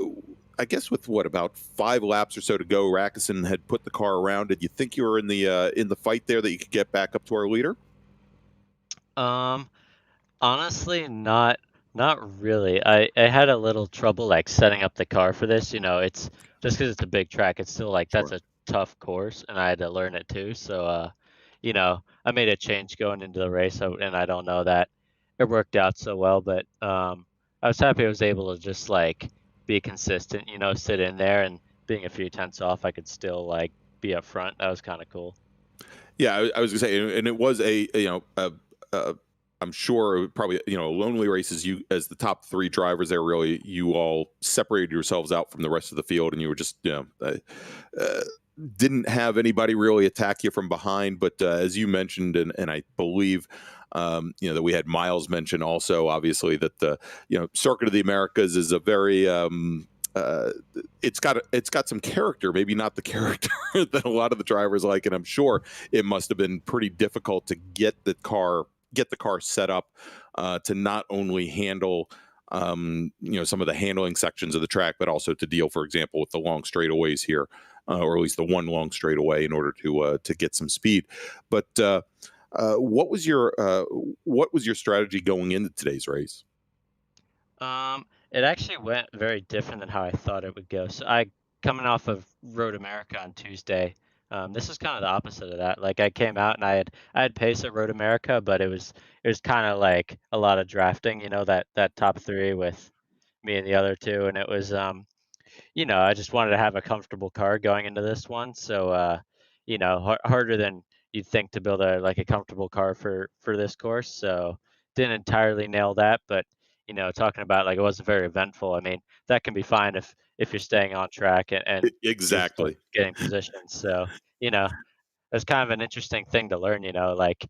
I guess with what, about 5 laps or so to go, Rackison had put the car around. Did you think you were in the fight there, that you could get back up to our leader? Um, Honestly, not really. I had a little trouble like setting up the car for this. It's just because it's a big track. It's still like that's Sure. a tough course, and I had to learn it too. So, I made a change going into the race, and I don't know that it worked out so well, but I was happy I was able to just like be consistent. Sit in there, and being a few tenths off, I could still like be up front. That was kind of cool. Yeah, I was gonna say, and it was I'm sure probably a lonely race. As you, as the top 3 drivers there, really you all separated yourselves out from the rest of the field, and you were just didn't have anybody really attack you from behind. But as you mentioned, and I believe that we had Miles mention also, obviously, that the Circuit of the Americas is a very it's got some character, maybe not the character that a lot of the drivers like, and I'm sure it must have been pretty difficult to get the car set up to not only handle some of the handling sections of the track, but also to deal, for example, with the long straightaways here, or at least the one long straightaway, in order to get some speed. But what was your strategy going into today's race? It actually went very different than how I thought it would go. So coming off of Road America on Tuesday, this is kind of the opposite of that. Like I came out and I had pace at Road America, but it was kind of like a lot of drafting, that top 3 with me and the other 2, and it was I just wanted to have a comfortable car going into this one. So, harder than you'd think to build a comfortable car for this course. So, didn't entirely nail that, but talking about like it wasn't very eventful. I mean, that can be fine if you're staying on track and just like Exactly. getting positions. So, you know, it's kind of an interesting thing to learn. Like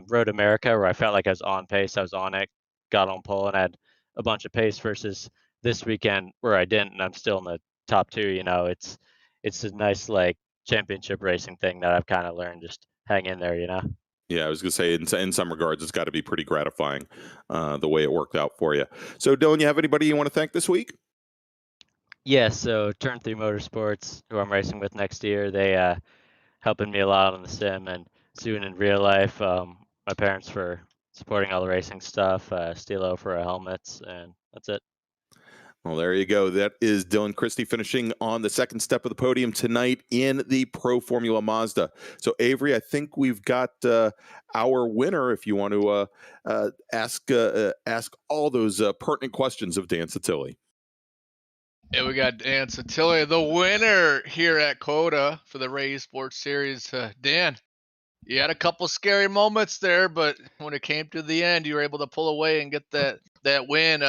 Road America, where I felt like I was on pace, I was on it, got on pole, and had a bunch of pace versus this weekend where I didn't, and I'm still in the top 2. It's a nice like championship racing thing that I've kind of learned. Just hang in there. Yeah, I was gonna say, in some regards, it's got to be pretty gratifying, the way it worked out for you. So, Dylan, you have anybody you want to thank this week? Yeah. So Turn 3 Motorsports, who I'm racing with next year, they helping me a lot on the sim and soon in real life. My parents for supporting all the racing stuff, Stilo for our helmets, and that's it. Well, there you go. That is Dylan Christie finishing on the second step of the podium tonight in the Pro Formula Mazda. So, Avery, I think we've got our winner. If you want to ask all those pertinent questions of Dan Satilli. Yeah, we got Dan Satilli, the winner here at COTA for the RaceSports Series. Dan, you had a couple scary moments there, but when it came to the end, you were able to pull away and get that win.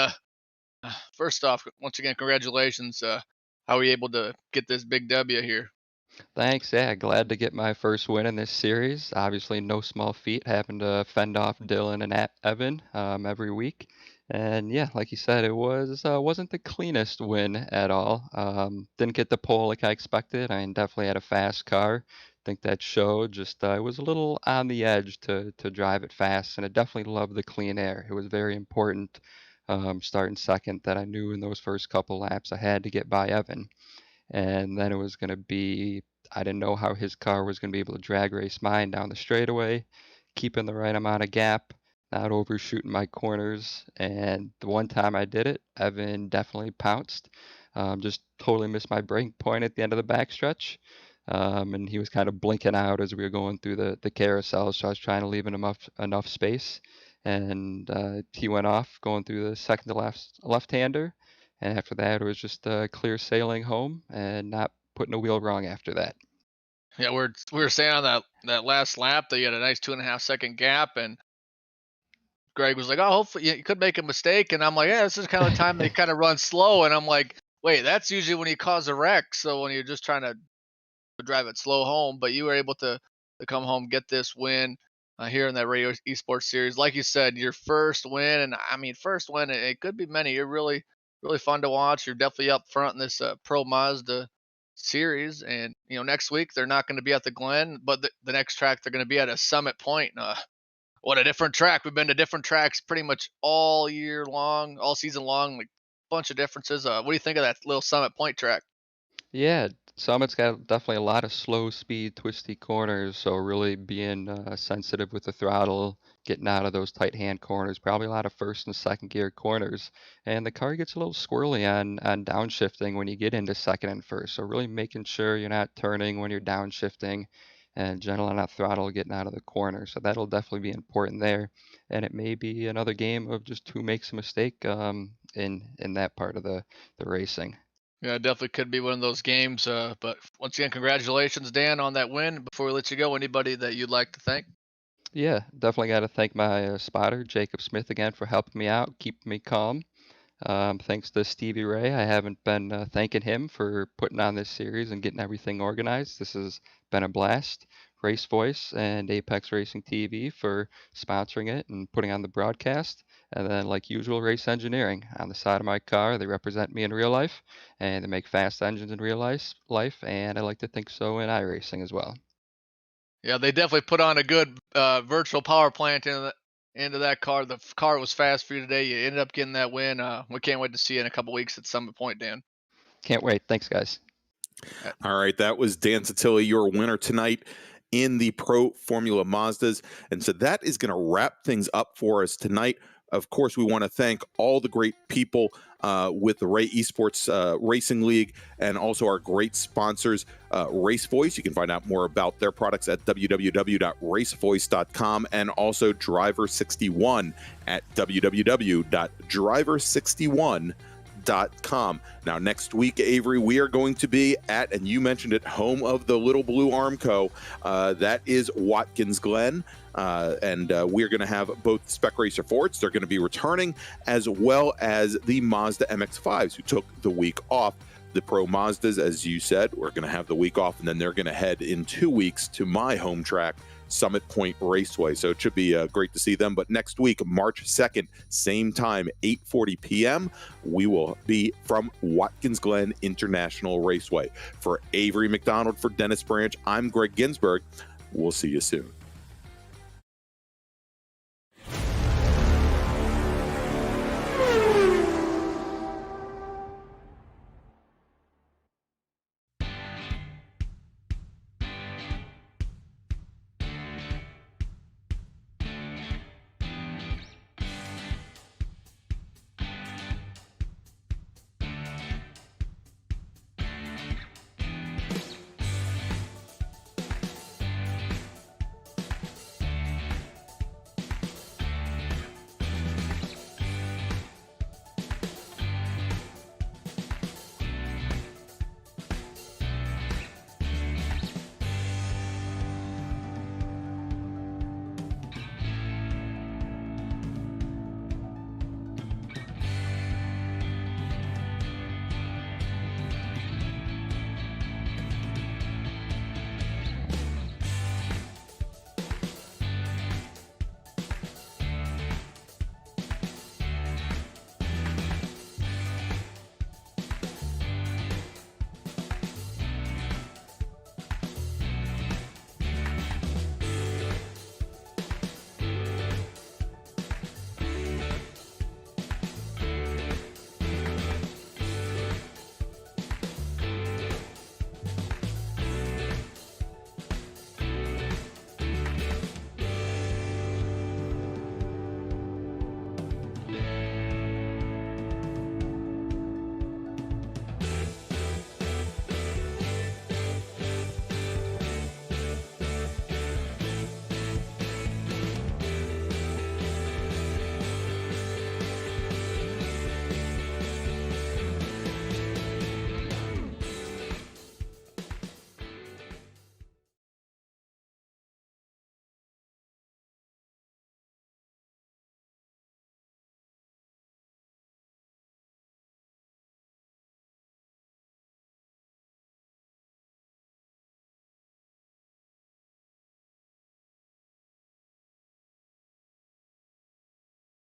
First off, once again, congratulations. How were you able to get this big W here? Thanks. Yeah, glad to get my first win in this series. Obviously, no small feat, having to fend off Dylan and Evan every week. And yeah, like you said, it wasn't the cleanest win at all. Didn't get the pole like I expected. I definitely had a fast car. Think that showed. Just it was a little on the edge to drive it fast, and I definitely loved the clean air. It was very important. Starting second, that I knew in those first couple laps I had to get by Evan, and then it was going to be, I didn't know how his car was going to be able to drag race mine down the straightaway, keeping the right amount of gap, not overshooting my corners. And the one time I did it, Evan definitely pounced. Just totally missed my break point at the end of the backstretch. And he was kind of blinking out as we were going through the carousel, so I was trying to leave him enough space. And he went off going through the second to left-hander, and after that, it was just clear sailing home and not putting a wheel wrong after that. Yeah, we were saying on that last lap that you had a nice 2.5 second gap, and Greg was like, "Oh, hopefully you could make a mistake," and I'm like, "Yeah, this is kind of the time they kind of run slow," and I'm like, "Wait, that's usually when you cause a wreck. So when you're just trying to drive it slow home, but you were able to come home, get this win here in that radio esports series. Like you said, your first win, and I mean, first win. It could be many. You're really fun to watch. You're definitely up front in this Pro Mazda series. And next week they're not going to be at the Glen, but the next track they're going to be at a Summit Point. What a different track. We've been to different tracks pretty much all year long, all season long, like a bunch of differences. What do you think of that little Summit Point track? Yeah, Summit's got definitely a lot of slow speed, twisty corners, so really being sensitive with the throttle, getting out of those tight hand corners, probably a lot of first and second gear corners. And the car gets a little squirrely on downshifting when you get into second and first. So really making sure you're not turning when you're downshifting and gentle on that throttle getting out of the corner. So that'll definitely be important there. And it may be another game of just who makes a mistake in that part of the racing. Yeah, it definitely could be one of those games. But once again, congratulations, Dan, on that win. Before we let you go, anybody that you'd like to thank? Yeah, definitely got to thank my spotter, Jacob Smith, again for helping me out, keeping me calm. Thanks to Stevie Ray. I haven't been thanking him for putting on this series and getting everything organized. This has been a blast. Race Voice and Apex Racing TV for sponsoring it and putting on the broadcast. And then, like usual, Race Engineering on the side of my car. They represent me in real life, and they make fast engines in real life. And I like to think so in iRacing as well. Yeah, they definitely put on a good virtual power plant into that car. The car was fast for you today. You ended up getting that win. We can't wait to see you in a couple weeks at Summit Point, Dan. Can't wait. Thanks, guys. All right, that was Dan Satilli, your winner tonight in the Pro Formula Mazdas. And so that is going to wrap things up for us tonight. Of course, we want to thank all the great people with the Ray Esports Racing League and also our great sponsors, RaceVoice. You can find out more about their products at www.racevoice.com and also Driver61 at www.driver61.com. Now, next week, Avery, we are going to be at, and you mentioned it, home of the Little Blue Armco. That is Watkins Glen. And we're going to have both Spec Racer Fords. They're going to be returning, as well as the Mazda MX-5s, who took the week off. The Pro Mazdas, as you said, we're going to have the week off, and then they're going to head in 2 weeks to my home track, Summit Point Raceway. So it should be great to see them. But next week, March 2nd, same time, 8:40 p.m., we will be from Watkins Glen International Raceway. For Avery McDonald, for Dennis Branch, I'm Greg Ginsburg. We'll see you soon.